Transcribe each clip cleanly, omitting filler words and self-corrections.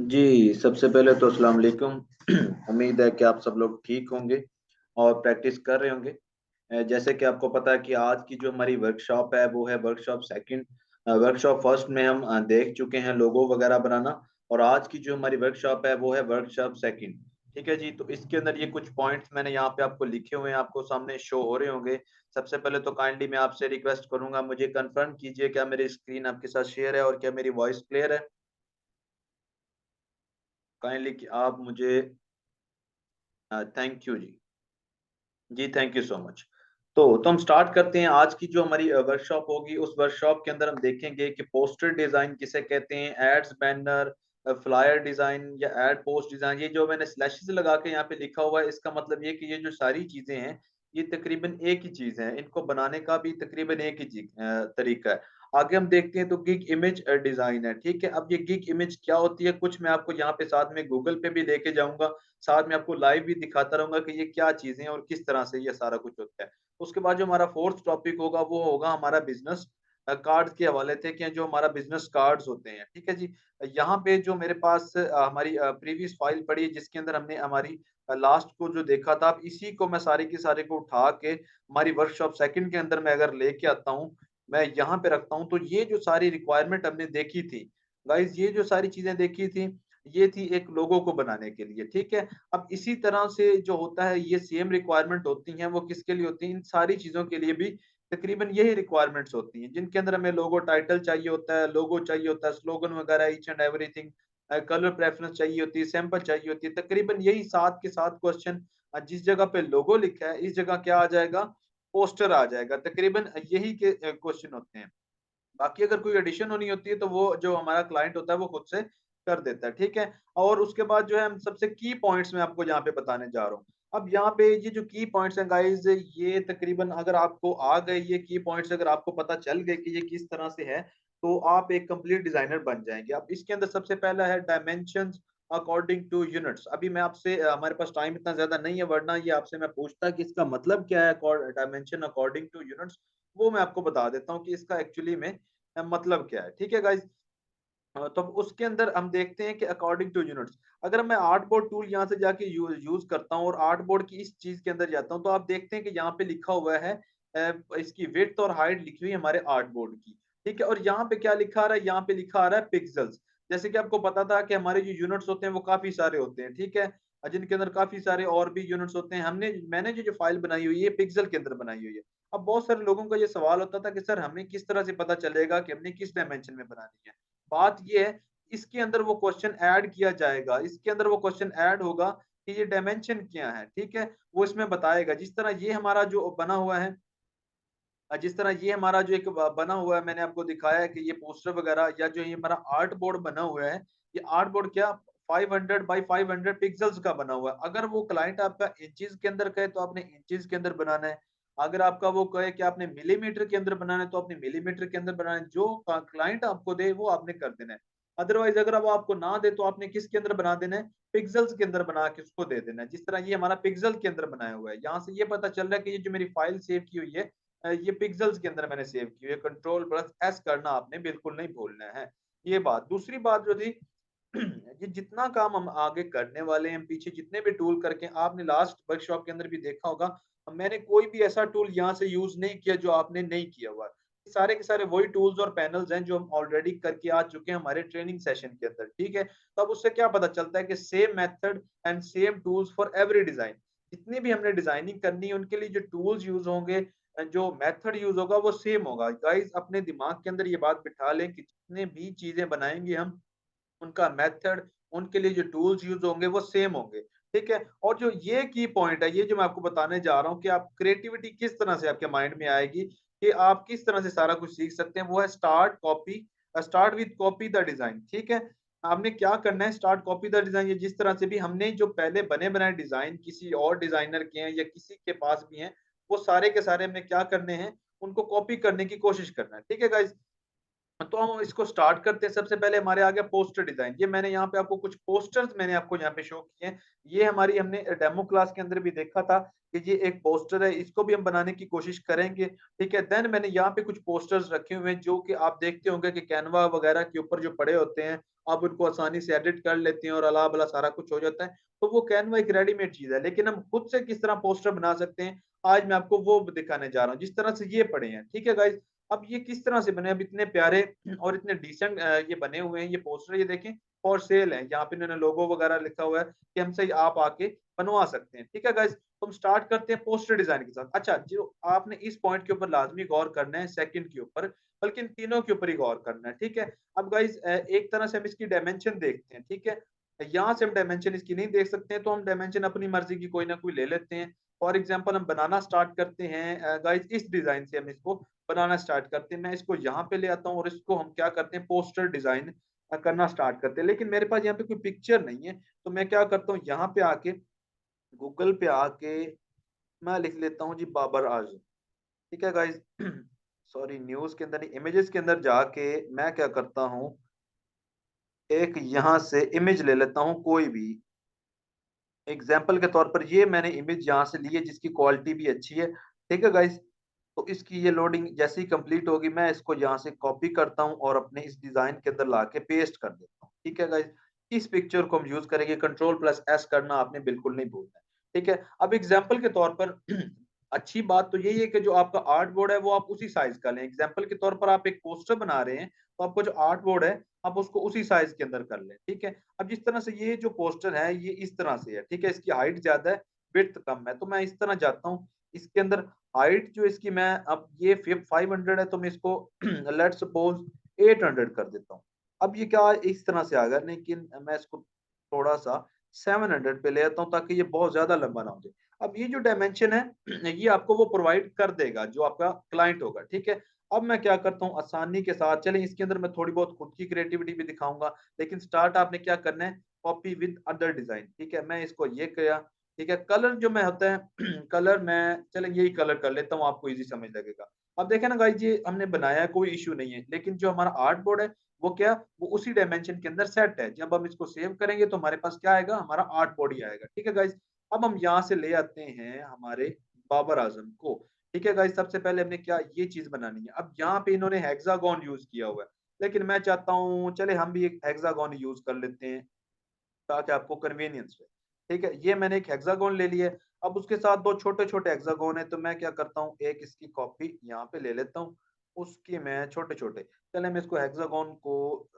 जी, सबसे पहले तो अस्सलाम वालेकुम। उम्मीद है कि आप सब लोग ठीक होंगे और प्रैक्टिस कर रहे होंगे। जैसे कि आपको पता है कि आज की जो हमारी वर्कशॉप है वो है वर्कशॉप सेकंड। वर्कशॉप फर्स्ट में हम देख चुके हैं लोगो वगैरह बनाना, और आज की जो हमारी वर्कशॉप है वो है वर्कशॉप सेकंड। ठीक है जी, तो इसके अंदर ये कुछ पॉइंट्स मैंने यहाँ पे आपको लिखे हुए हैं, आपको सामने शो हो रहे होंगे। सबसे पहले तो काइंडली मैं आपसे रिक्वेस्ट करूंगा, मुझे कंफर्म कीजिए क्या मेरी स्क्रीन आपके साथ शेयर है और क्या मेरी वॉइस क्लियर है। काइंडली कि आप मुझे थैंक यू जी। जी थैंक यू सो मच। तो हम स्टार्ट करते हैं। आज की जो हमारी वर्कशॉप होगी, उस वर्कशॉप के अंदर हम देखेंगे कि पोस्टर डिजाइन किसे कहते हैं, एड्स, बैनर, फ्लायर डिजाइन या एड पोस्ट डिजाइन। ये जो मैंने स्लैशेस लगा के यहाँ पे लिखा हुआ है, इसका मतलब ये कि ये जो सारी चीजें हैं ये तकरीबन एक ही चीज है, इनको बनाने का भी तकरीबन एक ही तरीका है। आगे हम देखते हैं तो गिग इमेज डिजाइन है। ठीक है, अब ये गिग इमेज क्या होती है, कुछ मैं आपको यहाँ पे साथ में गूगल पे भी लेके जाऊंगा, साथ में आपको लाइव भी दिखाता रहूंगा कि ये क्या चीजें हैं और किस तरह से ये सारा कुछ होता है। उसके बाद जो हमारा फोर्थ टॉपिक होगा वो होगा हमारा बिजनेस कार्ड के हवाले से, कि जो हमारा बिजनेस कार्ड्स होते हैं। ठीक है जी, यहाँ पे जो मेरे पास हमारी प्रीवियस फाइल पड़ी है जिसके अंदर हमने हमारी लास्ट को जो देखा था, अब इसी को मैं सारे के सारे को उठा के हमारी वर्कशॉप सेकंड के अंदर मैं अगर लेके आता हूँ, मैं यहाँ पे रखता हूँ, तो ये जो सारी रिक्वायरमेंट हमने देखी थी गाइज, ये जो सारी चीजें देखी थी, ये थी एक लोगो को बनाने के लिए। ठीक है, अब इसी तरह से जो होता है ये सेम रिक्वायरमेंट होती हैं, वो किसके लिए होती हैं, इन सारी चीजों के लिए भी तकरीबन यही रिक्वायरमेंट्स होती हैं, जिनके अंदर हमें लोगो टाइटल चाहिए होता है, लोगो चाहिए होता है, स्लोगन वगैरह, each and everything, colour preference चाहिए होती है, सैंपल चाहिए होती है। तकरीबन यही सात के सात क्वेश्चन, जिस जगह पे लोगो लिखा है इस जगह क्या आ जाएगा, पोस्टर आ जाएगा। तकरीबन यही के क्वेश्चन होते हैं। बाकी अगर कोई एडिशन होनी होती है तो वो जो हमारा क्लाइंट होता है वो खुद से कर देता है। ठीक है, और उसके बाद जो है हम सबसे की पॉइंट्स में आपको यहाँ पे बताने जा रहा हूँ। अब यहाँ पे ये जो की पॉइंट्स हैं गाइस, ये तकरीबन अगर आपको आ गए ये की पॉइंट्स, अगर आपको पता चल गए कि ये किस तरह से है, तो आप एक कंप्लीट डिजाइनर बन जाएंगे। अब इसके अंदर सबसे पहला है डायमेंशंस अकॉर्डिंग टू यूनिट्स। अभी मैं आपसे हमारे पास टाइम इतना ज्यादा नहीं है, वरना ये आपसे मैं पूछता कि इसका मतलब क्या है डायमेंशन अकॉर्डिंग टू यूनिट्स, वो मैं आपको बता देता हूँ कि इसका एक्चुअली में मतलब क्या है। ठीक है गाइज, तो उसके अंदर हम देखते हैं कि अकॉर्डिंग टू यूनिट्स, अगर मैं आर्ट बोर्ड टूल यहाँ से जाके यूज करता हूँ और आर्ट बोर्ड की इस चीज के अंदर जाता हूँ, तो आप देखते हैं कि यहाँ पे लिखा हुआ है इसकी विड्थ और हाइट लिखी हुई है हमारे आर्ट बोर्ड की। ठीक है, और यहाँ पे क्या लिखा आ रहा है, यहाँ पे लिखा आ रहा है पिक्सल्स। जैसे कि आपको पता था कि हमारे जो यूनिट्स होते हैं वो काफी सारे होते हैं। ठीक है, जिनके अंदर काफी सारे और भी यूनिट्स होते हैं। मैंने जो फाइल बनाई हुई है पिक्सल के अंदर बनाई हुई है। अब बहुत सारे लोगों का ये सवाल होता था कि सर हमें किस तरह से पता चलेगा कि हमने किस डायमेंशन में बनानी है। बात ये है, इसके अंदर वो क्वेश्चन ऐड किया जाएगा, इसके अंदर वो क्वेश्चन ऐड होगा कि ये डायमेंशन क्या है। ठीक है, वो इसमें बताएगा। जिस तरह ये हमारा जो बना हुआ है, जिस तरह ये हमारा जो एक बना हुआ है, मैंने आपको दिखाया है कि ये पोस्टर वगैरह या जो ये हमारा आर्ट बोर्ड बना हुआ है, ये आर्ट बोर्ड क्या 500 बाई 500 पिक्सल्स का बना हुआ है। अगर वो क्लाइंट आपका इंचेस के अंदर कहे तो आपने इंचेस के अंदर बनाना है, अगर आपका वो कहे कि आपने मिलीमीटर के अंदर बनाना है तो आपने मिलीमीटर के अंदर बनाना है। जो क्लाइंट आपको दे वो आपने कर देना है। अदरवाइज अगर वो आपको ना दे तो आपने किसके अंदर बना देना है, पिक्सल्स के अंदर बना के उसको दे देना है। जिस तरह ये हमारा पिक्सल के अंदर बनाया हुआ है, यहाँ से ये पता चल रहा है कि ये जो मेरी फाइल सेव की हुई है, ये पिक्सल्स के अंदर मैंने सेव की हुई है। कंट्रोल प्लस एस करना आपने बिल्कुल नहीं भूलना है। ये बात, दूसरी बात जो थी, ये जितना काम हम आगे करने वाले हैं, पीछे जितने भी टूल करके आपने लास्ट वर्कशॉप के अंदर भी देखा होगा, मैंने कोई भी ऐसा टूल यहाँ से यूज नहीं किया जो आपने नहीं किया हुआ। सारे के सारे वही टूल्स और पैनल्स हैं जो हम ऑलरेडी करके आ चुके हैं हमारे ट्रेनिंग सेशन के अंदर। ठीक है, तो अब उससे क्या पता चलता है कि same method and same tools for every design. जितनी भी हमने डिजाइनिंग करनी है उनके लिए जो टूल्स यूज होंगे, जो मेथड यूज होगा वो सेम होगा। गाइस अपने दिमाग के अंदर ये बात बिठा लें कि जितने भी चीजें बनाएंगे हम, उनका मेथड, उनके लिए जो टूल्स यूज होंगे वो सेम होंगे। ठीक है, और जो ये की पॉइंट है, ये जो मैं आपको बताने जा रहा हूँ कि आप क्रिएटिविटी किस तरह से आपके माइंड में आएगी, कि आप किस तरह से सारा कुछ सीख सकते हैं, वो है start with copy the design. ठीक है, आपने क्या करना है, स्टार्ट कॉपी द डिजाइन। ये जिस तरह से भी हमने जो पहले बने बनाए डिजाइन किसी और डिजाइनर के हैं या किसी के पास भी हैं, वो सारे के सारे हमने क्या करने हैं, उनको कॉपी करने की कोशिश करना है। ठीक है गाइज, तो हम इसको स्टार्ट करते हैं। सबसे पहले हमारे आ गया पोस्टर डिजाइन। ये मैंने यहाँ पे आपको कुछ पोस्टर्स मैंने आपको यहाँ पे शो किए हैं। ये हमारी हमने डेमो क्लास के अंदर भी देखा था कि ये एक पोस्टर है, इसको भी हम बनाने की कोशिश करेंगे। ठीक है, देन मैंने यहाँ पे कुछ पोस्टर्स रखे हुए हैं जो कि आप देखते होंगे कि कैनवा वगैरह के ऊपर जो पड़े होते हैं, आप उनको आसानी से एडिट कर लेते हैं और अला बला सारा कुछ हो जाता है। तो वो कैनवा एक रेडीमेड चीज है, लेकिन हम खुद से किस तरह पोस्टर बना सकते हैं, आज मैं आपको वो दिखाने जा रहा हूँ। जिस तरह से ये पड़े हैं, ठीक है गाइज, अब ये किस तरह से बने, अब इतने प्यारे और इतने डिसेंट ये बने हुए हैं। ये पोस्टर ये देखें, फॉर सेल है, यहाँ पे इन्होंने लोगो वगैरह लिखा हुआ है कि हमसे आप आके बनवा सकते हैं। ठीक है गाइज, तो हम स्टार्ट करते हैं पोस्टर डिजाइन के साथ। अच्छा, जो आपने इस पॉइंट के ऊपर लाजमी गौर करना है, सेकंड के ऊपर, बल्कि इन तीनों के ऊपर ही गौर करना है। ठीक है, अब गाइज एक तरह से हम इसकी डायमेंशन देखते हैं। ठीक है, यहाँ से हम डायमेंशन इसकी नहीं देख सकते हैं, तो हम डायमेंशन अपनी मर्जी की कोई ना कोई ले लेते हैं। फॉर एग्जाम्पल हम बनाना स्टार्ट करते हैं गाइज, इस डिजाइन से हम इसको बनाना स्टार्ट करते हैं। मैं इसको यहाँ पे ले आता हूँ और इसको हम क्या करते हैं, पोस्टर डिजाइन करना स्टार्ट करते हैं। लेकिन मेरे पास यहाँ पे कोई पिक्चर नहीं है, तो मैं क्या करता हूँ, यहाँ पे आके गूगल पे आके मैं लिख लेता हूँ जी बाबर आजम। ठीक है गाइज, सॉरी, न्यूज के अंदर नहीं, इमेजेस के अंदर जाके मैं क्या करता हूँ, एक यहाँ से इमेज ले लेता हूँ कोई भी। एग्जाम्पल के तौर पर ये मैंने इमेज यहाँ से ली है जिसकी क्वालिटी भी अच्छी है। ठीक है गाइस, तो इसकी ये लोडिंग जैसे ही कंप्लीट होगी, मैं इसको यहाँ से कॉपी करता हूँ और अपने इस डिजाइन के अंदर लाके पेस्ट कर देता हूँ। ठीक है गाइस, इस पिक्चर को हम यूज करेंगे, कंट्रोल+S करना आपने बिल्कुल नहीं भूलना है। ठीक है, अब एग्जाम्पल के तौर पर अच्छी बात तो यही है कि जो आपका आर्ट बोर्ड है वो आप उसी साइज का लें। एग्जाम्पल के तौर पर आप एक पोस्टर बना रहे हैं, तो आपका जो आर्ट बोर्ड है आप उसको उसी साइज के अंदर कर लें। ठीक है, अब जिस तरह से ये जो पोस्टर है ये इस तरह से है, ठीक है, इसकी हाइट ज्यादा है, विड्थ कम है, तो मैं इस तरह जाता हूँ इसके अंदर। हाइट जो इसकी, मैं अब ये 500 है, तो मैं इसको लेट सपोज 800 कर देता हूँ। अब ये क्या इस तरह से आ गया, लेकिन मैं इसको थोड़ा सा 700 पे ले आता हूँ ताकि ये बहुत ज्यादा लंबा ना हो जाए। अब ये जो डायमेंशन है ये आपको वो प्रोवाइड कर देगा जो आपका क्लाइंट होगा। ठीक है, अब मैं क्या करता हूँ आसानी के साथ, चलें इसके अंदर मैं थोड़ी बहुत खुद की क्रिएटिविटी भी दिखाऊंगा, लेकिन स्टार्ट आपने क्या करना है, कॉपी विद अदर डिजाइन। ठीक है, मैं इसको ये किया। ठीक है, कलर जो मैं होता है कलर मैं, चलें यही कलर कर लेता हूँ, आपको इजी समझ लगेगा। अब देखें ना गाइस, ये हमने बनाया है, कोई इश्यू नहीं है, लेकिन जो हमारा आर्ट बोर्ड है वो क्या, वो उसी डायमेंशन के अंदर सेट है। जब हम इसको सेव करेंगे तो हमारे पास क्या आएगा, हमारा आर्ट बोर्ड ही आएगा। ठीक है गाइस, अब हम यहाँ से ले आते हैं हमारे बाबर आजम को। ठीक है गाइस, सबसे पहले हमने क्या ये चीज बनानी है। अब यहाँ पे इन्होंने हेक्सागोन यूज किया हुआ है, लेकिन मैं चाहता हूँ चले हम भी एक हेक्सागोन यूज कर लेते हैं ताकि आपको कन्वीनियंस रहे। ठीक है, ये मैंने एक हेक्सागोन ले लिया है। अब उसके साथ दो छोटे छोटे हेक्सागोन है, तो मैं क्या करता हूँ, एक इसकी कॉपी यहाँ पे ले लेता हूँ, उसकी मैं छोटे छोटे, चले मैं इसको हेक्सागोन को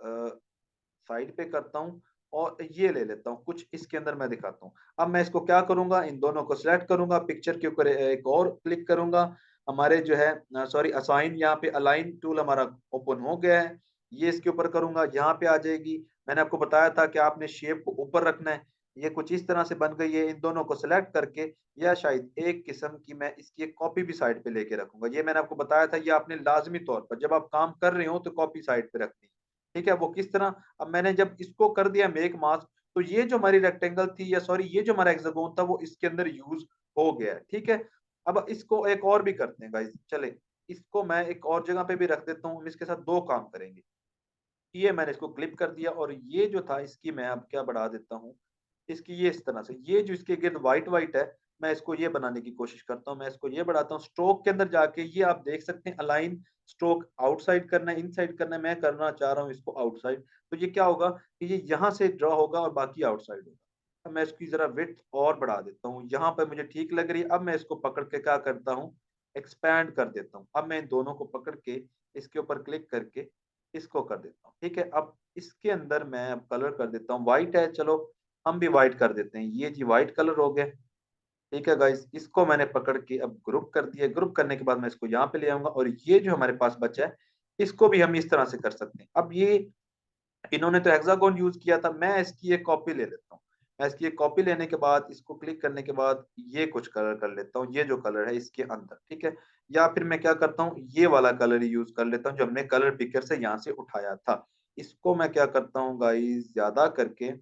साइड पे करता हूँ और ये ले लेता हूँ कुछ, इसके अंदर मैं दिखाता हूँ। अब मैं इसको क्या करूंगा, इन दोनों को सिलेक्ट करूंगा, पिक्चर के ऊपर एक और क्लिक करूंगा, हमारे जो है सॉरी असाइन, यहाँ पे अलाइन टूल हमारा ओपन हो गया है। ये इसके ऊपर करूंगा, यहाँ पे आ जाएगी। मैंने आपको बताया था कि आपने शेप को ऊपर रखना है। ये कुछ इस तरह से बन गई है। इन दोनों को सिलेक्ट करके, या शायद एक किस्म की मैं इसकी एक कॉपी भी साइड पे लेके रखूंगा। ये मैंने आपको बताया था, ये आपने लाजमी तौर पर जब आप काम कर रहे हो तो कॉपी साइड पे रखनी है। ठीक है, वो किस तरह, अब मैंने जब इसको कर दिया मेक मास्क, तो ये जो हमारी रेक्टेंगल थी, या सॉरी ये जो हमारा हेक्सागोन था, वो इसके अंदर यूज हो गया है। ठीक है, अब इसको एक और भी करते हैं गाइस, चले इसको मैं एक और जगह पे भी रख देता हूँ, हम इसके साथ दो काम करेंगे। ये मैंने इसको क्लिप कर दिया और ये जो था इसकी मैं अब क्या बढ़ा देता हूँ, इसकी ये इस तरह से, ये जो इसके गिर्द व्हाइट व्हाइट है, मैं इसको ये बनाने की कोशिश करता हूँ। मैं इसको ये बढ़ाता हूँ, स्ट्रोक के अंदर जाके ये आप देख सकते हैं अलाइन स्ट्रोक, आउटसाइड करना है इनसाइड करना है, मैं करना चाह रहा हूँ इसको आउटसाइड। तो ये क्या होगा कि ये यहाँ से ड्रॉ होगा और बाकी आउटसाइड होगा। अब मैं इसकी जरा विड्थ और बढ़ा देता हूँ, यहाँ पर मुझे ठीक लग रही है। अब मैं इसको पकड़ के क्या करता हूँ, एक्सपैंड कर देता हूँ। अब मैं इन दोनों को पकड़ के इसके ऊपर क्लिक करके इसको कर देता हूँ। ठीक है, अब इसके अंदर मैं अब कलर कर देता हूँ, व्हाइट है, चलो हम भी व्हाइट कर देते हैं। ये जी व्हाइट कलर हो गया। ठीक है गाइस, इसको मैंने पकड़ के अब ग्रुप कर दिया। ग्रुप करने के बाद मैं इसको यहाँ पे ले आऊंगा, और ये जो हमारे पास बचा है इसको भी हम इस तरह से कर सकते हैं। अब ये इन्होंने तो हेक्सागोन यूज किया था, मैं इसकी एक कॉपी ले लेता हूँ। मैं इसकी एक कॉपी लेने के बाद इसको क्लिक करने के बाद ये कुछ कलर कर लेता हूँ, ये जो कलर है इसके अंदर। ठीक है, या फिर मैं क्या करता हूँ, ये वाला कलर यूज कर लेता हूँ जो हमने कलर पिकर से यहाँ से उठाया था। इसको मैं क्या करता हूँ गाइस, ज्यादा करके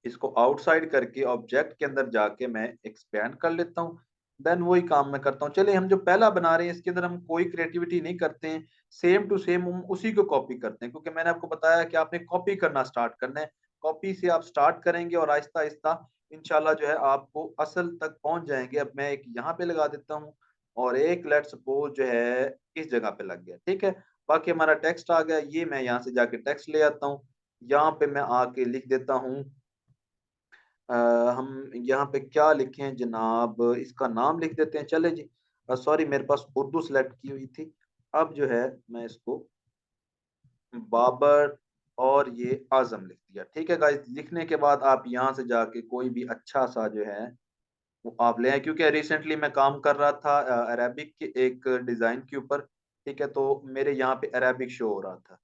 इसको आउटसाइड करके ऑब्जेक्ट के अंदर जाके मैं एक्सपैंड कर लेता हूँ। देन वही काम मैं करता हूँ। चलिए हम जो पहला बना रहे हैं इसके अंदर हम कोई क्रिएटिविटी नहीं करते हैं, सेम टू सेम हम उसी को कॉपी करते हैं, क्योंकि मैंने आपको बताया कि आपने कॉपी करना स्टार्ट करना है। कॉपी से आप स्टार्ट करेंगे और आहिस्ता-आहिस्ता इंशाल्लाह जो है आपको असल तक पहुँच जाएँगे। अब मैं एक यहाँ पे लगा देता हूँ और एक लेट्स सपोज़ जो है इस जगह पे लग गया, ठीक है? बाकी हमारा टेक्स्ट आ गया, ये मैं यहाँ से जाके टेक्स्ट ले आता हूँ। यहाँ पे मैं आके लिख देता हूँ अ, हम यहाँ पे क्या लिखें जनाब? इसका नाम लिख देते हैं, चलें जी। सॉरी मेरे पास उर्दू सेलेक्ट की हुई थी। अब जो है मैं इसको बाबर और ये आज़म लिख दिया। ठीक है गाइस, लिखने के बाद आप यहाँ से जाके कोई भी अच्छा-सा जो है वो आप ले आएँ, क्योंकि रिसेंटली मैं काम कर रहा था अरेबिक के एक डिज़ाइन के ऊपर, ठीक है? तो मेरे यहाँ पे अरेबिक शो हो रहा था।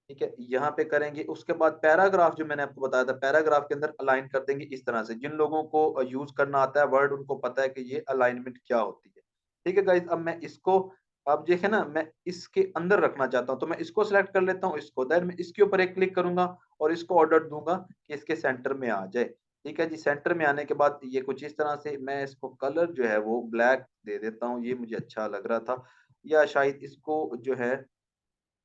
ठीक है? यहाँ पे करेंगे, उसके बाद पैराग्राफ जो मैंने आपको बताया था, पैराग्राफ के अंदर अलाइन कर देंगे इस तरह से। जिन लोगों को यूज़ करना आता है वर्ड, उनको पता है कि ये अलाइनमेंट क्या होती है। ठीक है गाइज़, अब मैं इसको अब देखें ना, मैं इसके अंदर रखना चाहता हूँ, तो मैं इसको सेलेक्ट कर लेता हूँ इसको, देन मैं इसके ऊपर एक क्लिक करूँगा और इसको ऑर्डर दूँगा कि इसके सेंटर में आ जाए। ठीक है जी, सेंटर में आने के बाद ये कुछ इस तरह से मैं इसको कलर जो है वो ब्लैक दे देता हूँ, ये मुझे अच्छा लग रहा था। या शायद इसको जो है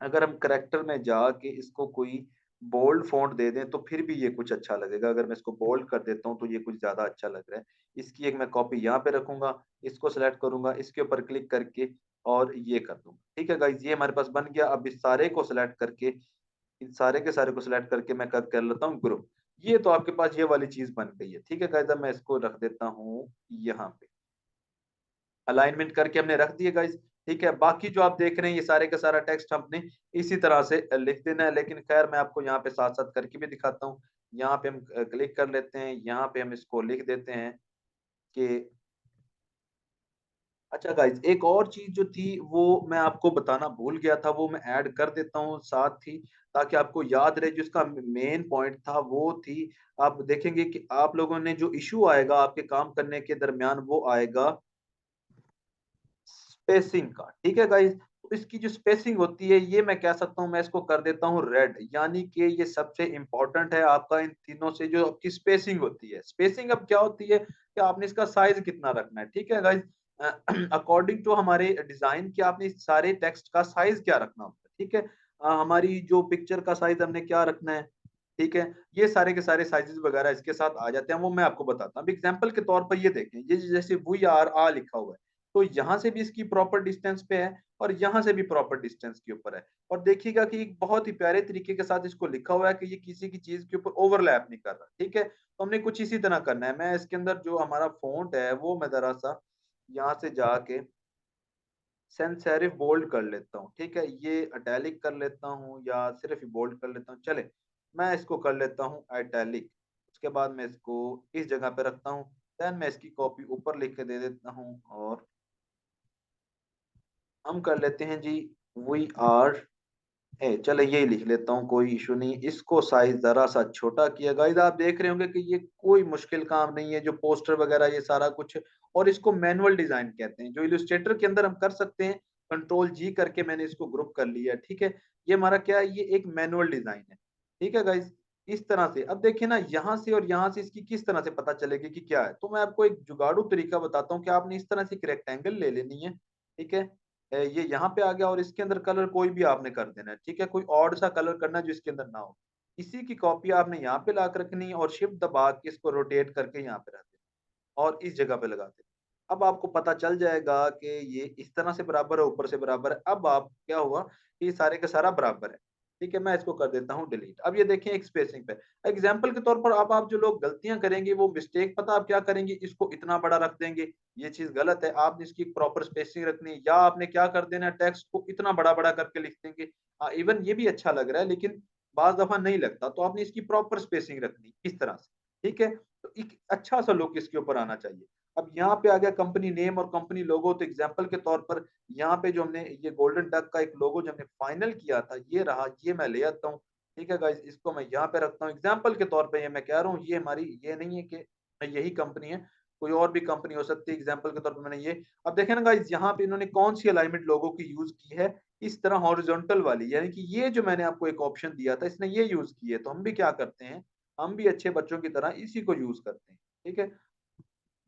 अगर हम करैक्टर में जाके इसको कोई बोल्ड फ़ॉन्ट दे दें, तो फिर भी ये कुछ अच्छा लगेगा। अगर मैं इसको बोल्ड कर देता हूँ, तो ये कुछ ज़्यादा अच्छा लग रहा है। इसकी एक मैं कॉपी यहाँ पे रखूँगा, इसको सेलेक्ट करूँगा, इसके ऊपर क्लिक करके और ये कर दूँगा। ठीक है गाइज़, ये हमारे पास बन गया। अब इस सारे को सेलेक्ट करके, इन सारे के सारे को सेलेक्ट करके मैं कर कर लेता हूँ ग्रुप। ये तो आपके पास ये वाली चीज़ बन गई है। ठीक है गाइज़, अब मैं इसको रख देता हूँ यहाँ पे। अलाइनमेंट करके हमने रख दिए गाइस, ठीक है? बाकी जो आप देख रहे हैं ये सारे का सारा टेक्स्ट हमने इसी तरह से लिख देना है, लेकिन ख़ैर मैं आपको यहाँ पे साथ-साथ करके भी दिखाता हूँ। यहाँ पे हम क्लिक कर लेते हैं, यहाँ पे हम इसको लिख देते हैं कि अच्छा गाइस, एक और चीज़ जो थी वो मैं आपको बताना भूल गया था, वो मैं ऐड कर देता हूँ साथ ही, ताकि आपको याद रहे। जो इसका मेन पॉइंट था वो थी, आप देखेंगे कि आप लोगों ने जो इश्यू आएगा आपके काम करने के दरमियान, वो आएगा स्पेसिंग का, ठीक है गाइस? तो इसकी जो स्पेसिंग होती है, ये मैं कह सकता हूँ, मैं इसको कर देता हूँ रेड, यानी कि ये सबसे इम्पोर्टेंट है आपका इन तीनों से जो आपकी स्पेसिंग होती है। स्पेसिंग अब क्या होती है कि आपने इसका साइज़ कितना रखना है, ठीक है गाइस? अ, अकॉर्डिंग टू हमारे डिज़ाइन के आपने इस सारे टेक्स्ट का साइज़ क्या रखना होता है, ठीक है? हमारी जो पिक्चर का साइज़ हमने क्या रखना है, ठीक है? ये सारे के सारे साइज़ेज़ वगैरह इसके साथ आ जाते हैं, वो मैं आपको बताता हूँ। अब एग्ज़ाम्पल के तौर पर ये देखें, ये जैसे वी आर आ लिखा हुआ है, तो यहाँ से भी इसकी प्रॉपर डिस्टेंस पे है और यहाँ से भी प्रॉपर डिस्टेंस के ऊपर है। और देखिएगा कि एक बहुत ही प्यारे तरीके के साथ इसको लिखा हुआ है कि ये किसी की चीज़ के ऊपर ओवरलैप नहीं कर रहा, ठीक है? तो हमने कुछ इसी तरह करना है। मैं इसके अंदर जो हमारा फ़ॉन्ट है, वो मैं ज़रा-सा यहाँ से जाके सैंस सेरिफ बोल्ड कर लेता हूँ, ठीक है? ये इटैलिक कर लेता हूँ या सिर्फ़ ही बोल्ड कर लेता हूँ, चलें। मैं इसको कर लेता हूँ इटैलिक। उसके बाद मैं इसको इस जगह पे रखता हूँ। देन मैं इसकी कॉपी ऊपर लिख के दे देता हूँ और हम कर लेते हैं जी वी आर ए, चलो यही लिख लेता हूँ, कोई इशू नहीं। इसको साइज़ ज़रा-सा छोटा किया। गाइज़ आप देख रहे होंगे कि ये कोई मुश्किल काम नहीं है, जो पोस्टर वगैरह ये सारा कुछ, और इसको मैनुअल डिज़ाइन कहते हैं। जो इलस्ट्रेटर के अंदर हम कर सकते हैं, कंट्रोल जी करके मैंने इसको ग्रुप कर लिया है, ठीक है? ये हमारा क्या है, ये एक मैनुअल डिज़ाइन है। ठीक है गाइज़? इस तरह से। अब देखिए ना, यहाँ से और यहाँ से इसकी किस तरह से पता चलेगी कि क्या है? तो मैं आपको एक जुगाड़ू तरीका बताता हूँ कि आपने इस तरह से एक रेक्टेंगल ले लेनी है, ठीक है? ये यहाँ पे आ गया और इसके अंदर कलर कोई भी आपने कर देना है, ठीक है? कोई ऑड सा कलर करना है जो इसके अंदर ना हो। इसी की कॉपी आपने यहाँ पे ला के रखनी है और शिफ्ट दबा के इसको रोटेट करके यहाँ पे रख देना और इस जगह पे लगा देना। अब आपको पता चल जाएगा कि ये इस तरह से बराबर है, ऊपर से बराबर है। अब आप क्या हुआ कि ये सारे का सारा बराबर है। ठीक है? मैं इसको कर देता हूँ डिलीट। अब ये देखें एक स्पेसिंग पे। एग्ज़ाम्पल के तौर पर अब आप जो लोग गलतियाँ करेंगे, वो मिस्टेक पता आप क्या करेंगे? इसको इतना बड़ा रख देंगे, ये चीज़ गलत है। आपने इसकी प्रॉपर स्पेसिंग रखनी है, या आपने क्या कर देना है, टेक्स्ट को इतना बड़ा-बड़ा करके लिख देंगे। इवन ये भी अच्छा लग रहा है, लेकिन बाज़ दफ़ा नहीं लगता, तो आपने इसकी प्रॉपर स्पेसिंग रखनी इस तरह से, ठीक है? तो एक अच्छा-सा लुक इसके ऊपर आना चाहिए। अब यहाँ पे आ गया कंपनी नेम और कंपनी लोगो, तो एग्ज़ाम्पल के तौर पर यहाँ पे जो हमने ये गोल्डन डक का एक लोगो जो हमने फाइनल किया था, ये रहा, ये मैं ले आता हूँ। ठीक है गाइज़, इसको मैं यहाँ पे रखता हूँ। एग्ज़ाम्पल के तौर पे ये मैं कह रहा हूँ, ये हमारी ये नहीं है कि यही कंपनी है, कोई और भी कंपनी हो सकती है। एग्ज़ाम्पल के तौर पे मैंने ये, अब देखें ना गाइज़, यहाँ पे इन्होंने कौन-सी अलाइनमेंट लोगो की यूज़ की है, इस तरह हॉरिज़ॉन्टल वाली, यानी कि ये जो मैंने आपको एक ऑप्शन दिया था, इसने ये यूज़ की है। तो हम भी क्या करते हैं, हम भी अच्छे बच्चों की तरह इसी को यूज़ करते हैं। ठीक है?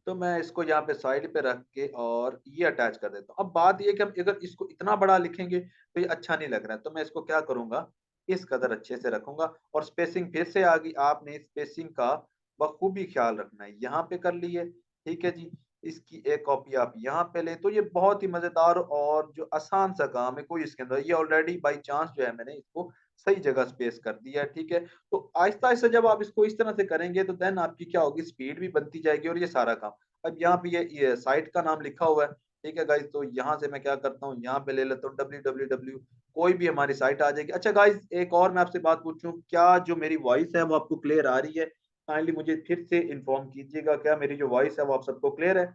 तो मैं इसको यहाँ पे साइड पे रख के और ये अटैच कर देता हूँ। अब बात ये है कि हम अगर इसको इतना बड़ा लिखेंगे तो ये अच्छा नहीं लग रहा है, तो मैं इसको क्या करूँगा, इस कदर अच्छे से रखूँगा और स्पेसिंग फिर से आ गई, आपने स्पेसिंग का बखूबी ख्याल रखना है। यहाँ पे कर लिए, ठीक है जी। इसकी एक कॉपी आप यहाँ पे लें, तो ये बहुत ही मज़ेदार और जो आसान सा काम है, कोई इसके अंदर ये ऑलरेडी बाय चांस जो है मैंने इसको सही जगह स्पेस कर दिया है, ठीक है। तो आहिस्ता-आहिस्ता जब आप इसको इस तरह से करेंगे तो देन आपकी क्या होगी, स्पीड भी बनती जाएगी और ये सारा काम। अब यहाँ पे ये साइट का नाम लिखा हुआ है, ठीक है गाइज़, तो यहाँ से मैं क्या करता हूँ, यहाँ पे ले लेता हूँ www, कोई भी हमारी साइट आ जाएगी। अच्छा गाइज़, एक और मैं आपसे बात पूछूँ, क्या जो मेरी वॉइस है वो आपको क्लियर आ रही है? काइंडली मुझे फिर से इन्फॉर्म कीजिएगा, क्या मेरी जो वॉइस है वो आप सबको क्लियर है?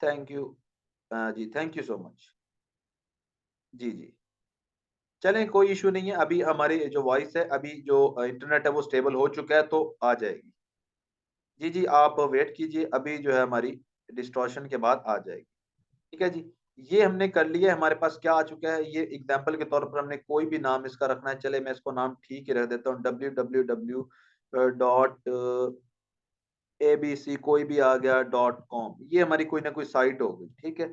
Thank you. जी, थैंक यू सो मच। जी, जी। चलें, कोई इश्यू नहीं है, अभी हमारी जो वॉइस है, अभी जो इंटरनेट है वो स्टेबल हो चुका है, तो आ जाएगी। जी, जी, आप वेट कीजिए, अभी जो है हमारी डिस्टॉर्शन के बाद आ जाएगी। ठीक है जी। ये हमने कर लिया है, हमारे पास क्या आ चुका है, ये एग्ज़ाम्पल के तौर पर हमने कोई भी नाम इसका रखना है, चले मैं इसको नाम ठीक ही रख देता हूँ, www डॉट एबीसी कोई भी आ गया डॉट कॉम, ये हमारी कोई ना कोई साइट हो गई, ठीक है।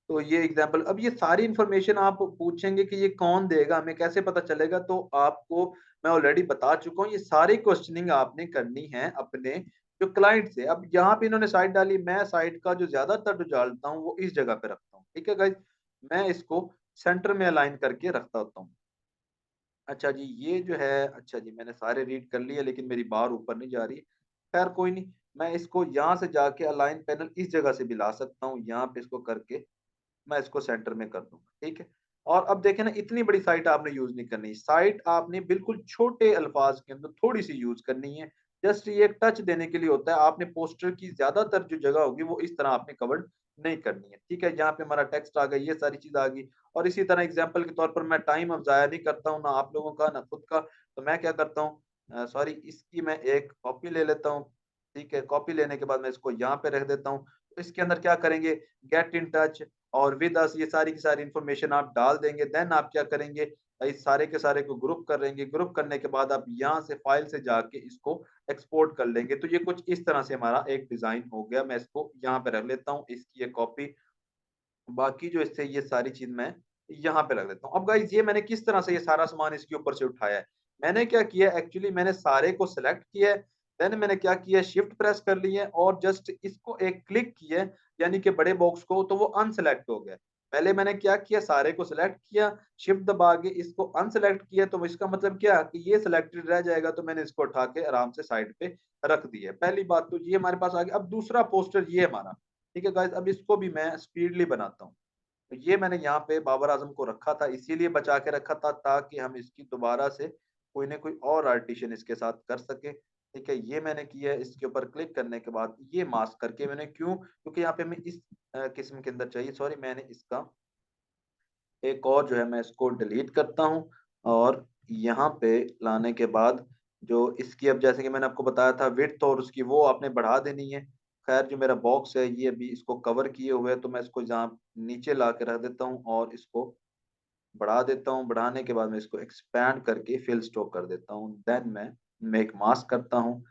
तो ये एग्जांपल, अब ये सारी इंफॉर्मेशन आप पूछेंगे कि ये कौन देगा, हमें कैसे पता चलेगा, तो आपको मैं ऑलरेडी बता चुका हूँ, ये सारी क्वेश्चनिंग आपने करनी है अपने जो क्लाइंट से। अब यहाँ पे इन्होंने साइट डाली, मैं साइट का जो ज्यादातर जो डालता हूँ वो इस जगह पे रखता हूँ, ठीक है गाइज। मैं इसको सेंटर में अलाइन करके रखता होता हूँ। अच्छा जी, ये जो है, अच्छा जी, मैंने सारे रीड कर लिए लेकिन मेरी बार ऊपर नहीं जा रही। खैर कोई नहीं, मैं इसको यहाँ से जाके अलाइन पैनल इस जगह से भी ला सकता हूँ, यहाँ पे इसको करके मैं इसको सेंटर में कर दूँगा, ठीक है? और अब देखें ना, इतनी बड़ी साइट आपने यूज़ नहीं करनी, साइट आपने बिल्कुल छोटे अल्फाज के अंदर थोड़ी-सी यूज़ करनी है। जस्ट ये एक टच देने के लिए होता है, आपने पोस्टर की ज़्यादातर जो जगह होगी वो इस तरह आपने कवर्ड नहीं करनी है, ठीक है? यहाँ पे हमारा टेक्स्ट आ गया, ये सारी चीज़ आ गई और इसी तरह एग्ज़ाम्पल के तौर पर मैं टाइम अब ज़ाया नहीं करता हूँ, ना आप लोगों का, ना खुद का, तो मैं क्या करता हूँ, सॉरी, इसकी मैं एक कॉपी ले लेता हूँ, ठीक है? कॉपी लेने के बाद मैं इसको यहाँ पे रख देता हूँ। तो इसके अंदर क्या करेंगे, गेट इन टच और विद अस, ये सारी की सारी इन्फॉर्मेशन आप डाल देंगे। देन आप क्या करेंगे, इस सारे के सारे को ग्रुप कर लेंगे। ग्रुप करने के बाद आप यहाँ से फाइल से जाके इसको एक्सपोर्ट कर लेंगे। तो ये कुछ इस तरह से हमारा एक डिज़ाइन हो गया। मैं इसको यहाँ पे रख लेता हूँ, इसकी एक कॉपी, बाकी जो इससे ये सारी चीज़ मैं यहाँ पे रख देता हूँ। अब गाइज़, ये मैंने किस तरह से ये सारा सामान इसके ऊपर से उठाया है। मैंने क्या किया है, एक्चुअली मैंने सारे को सिलेक्ट किया है, देन मैंने क्या किया, शिफ्ट प्रेस कर लिया है और जस्ट इसको एक क्लिक किया है, यानी कि बड़े बॉक्स को, तो वो अनसेलेक्ट हो गया। पहले मैंने क्या किया, सारे को सिलेक्ट किया, शिफ्ट दबा के इसको अनसेलेक्ट किया, तो इसका मतलब क्या कि ये सिलेक्टेड रह जाएगा, तो मैंने इसको उठा के आराम से साइड पे रख दिया है। पहली बात तो ये हमारे पास आ गया। अब दूसरा पोस्टर ये हमारा, ठीक है गाइज़, अब इसको भी मैं स्पीडली बनाता हूँ। तो ये मैंने यहाँ पे बाबर आज़म को रखा था, इसीलिए बचा के रखा था ताकि हम इसकी दोबारा से कोई न कोई और आर्टिशन इसके साथ कर सके। ठीक है, ये मैंने किया है, इसके ऊपर क्लिक करने के बाद ये मास्क करके मैंने, क्यों? क्योंकि यहाँ पे हमें इस किस्म के अंदर चाहिए, सॉरी, मैंने इसका एक और जो है मैं इसको डिलीट करता हूँ और यहाँ पे लाने के बाद जो इसकी, अब जैसे कि मैंने आपको बताया था, विड्थ और उसकी वो आपने बढ़ा देनी है। खैर जो मेरा बॉक्स है ये अभी इसको कवर किए हुए है, तो मैं इसको यहाँ नीचे ला के रख देता हूँ और इसको बढ़ा देता हूँ। बढ़ाने के बाद मैं इसको एक्सपैंड करके फिल स्टॉक कर देता हूँ। देन मैं मेक मास्क करता हूँ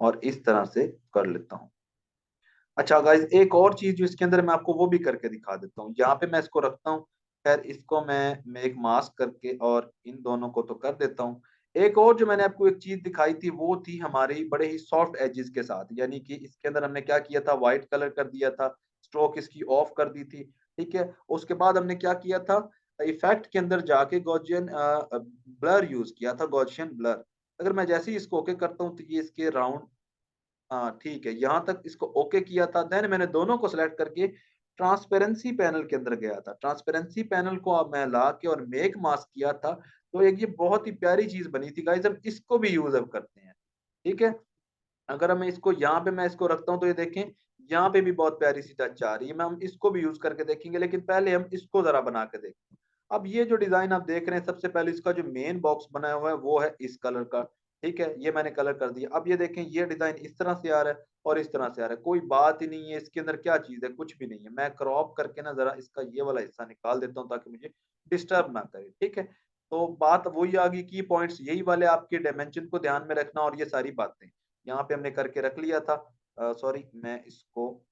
और इस तरह से कर लेता हूँ। अच्छा गाइज़, एक और चीज़ जो इसके अंदर मैं आपको वो भी करके दिखा देता हूँ। यहाँ पे मैं इसको रखता हूँ, ख़ैर इसको मैं मेक मास्क करके और इन दोनों को तो कर देता हूँ। एक और जो मैंने आपको एक चीज़ दिखाई थी वो थी हमारी बड़े ही सॉफ्ट एजेस के साथ, यानी कि इसके अंदर हमने क्या किया था, व्हाइट कलर कर दिया था, स्ट्रोक इसकी ऑफ कर दी थी, ठीक है? उसके बाद हमने क्या किया था, इफ़ेक्ट के अंदर जाके गॉसियन ब्लर यूज़ किया था, गॉसियन ब्लर। अगर मैं जैसे ही इसको ओके करता हूँ तो ये इसके राउंड, हाँ, ठीक है, यहाँ तक इसको ओके किया था। देन मैंने दोनों को सेलेक्ट करके ट्रांसपेरेंसी पैनल के अंदर गया था। ट्रांसपेरेंसी पैनल को अब मैं लाके और मेक मास्क किया था, तो एक ये बहुत ही प्यारी चीज़ बनी थी गाइज़, हम इसको भी यूज़ अब करते हैं, ठीक है? अगर हम इसको यहाँ पे मैं इसको रखता हूँ तो ये देखें, यहाँ पे भी बहुत प्यारी सी टच आ रही है। मैं हम इसको भी यूज़ करके देखेंगे, लेकिन पहले हम इसको ज़रा बना के देखते हैं। अब ये जो डिज़ाइन आप देख रहे हैं, सबसे पहले इसका जो मेन बॉक्स बनाया हुआ है वो है इस कलर का, ठीक है? ये मैंने कलर कर दिया। अब ये देखें, ये डिज़ाइन इस तरह से आ रहा है और इस तरह से आ रहा है। कोई बात ही नहीं है, इसके अंदर क्या चीज़ है? कुछ भी नहीं है। मैं क्रॉप करके ना ज़रा इसका ये वाला हिस्सा निकाल देता हूँ ताकि मुझे डिस्टर्ब ना करे, ठीक है? तो बात वही आ गई, की पॉइंट्स यही वाले आपके डायमेंशन को ध्यान में रखना और ये सारी बातें। यहाँ पे हमने करके रख लिया था। सॉरी, मैं इसको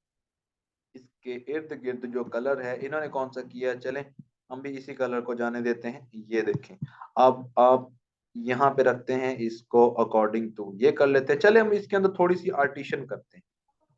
इसके इर्द-गिर्द जो कलर है इन्होंने कौन-सा किया है, चलें हम भी इसी कलर को जाने देते हैं। ये देखें, अब आप यहाँ पे रखते हैं इसको अकॉर्डिंग टू ये कर लेते हैं। चलें हम इसके अंदर थोड़ी-सी आर्टिशन करते हैं।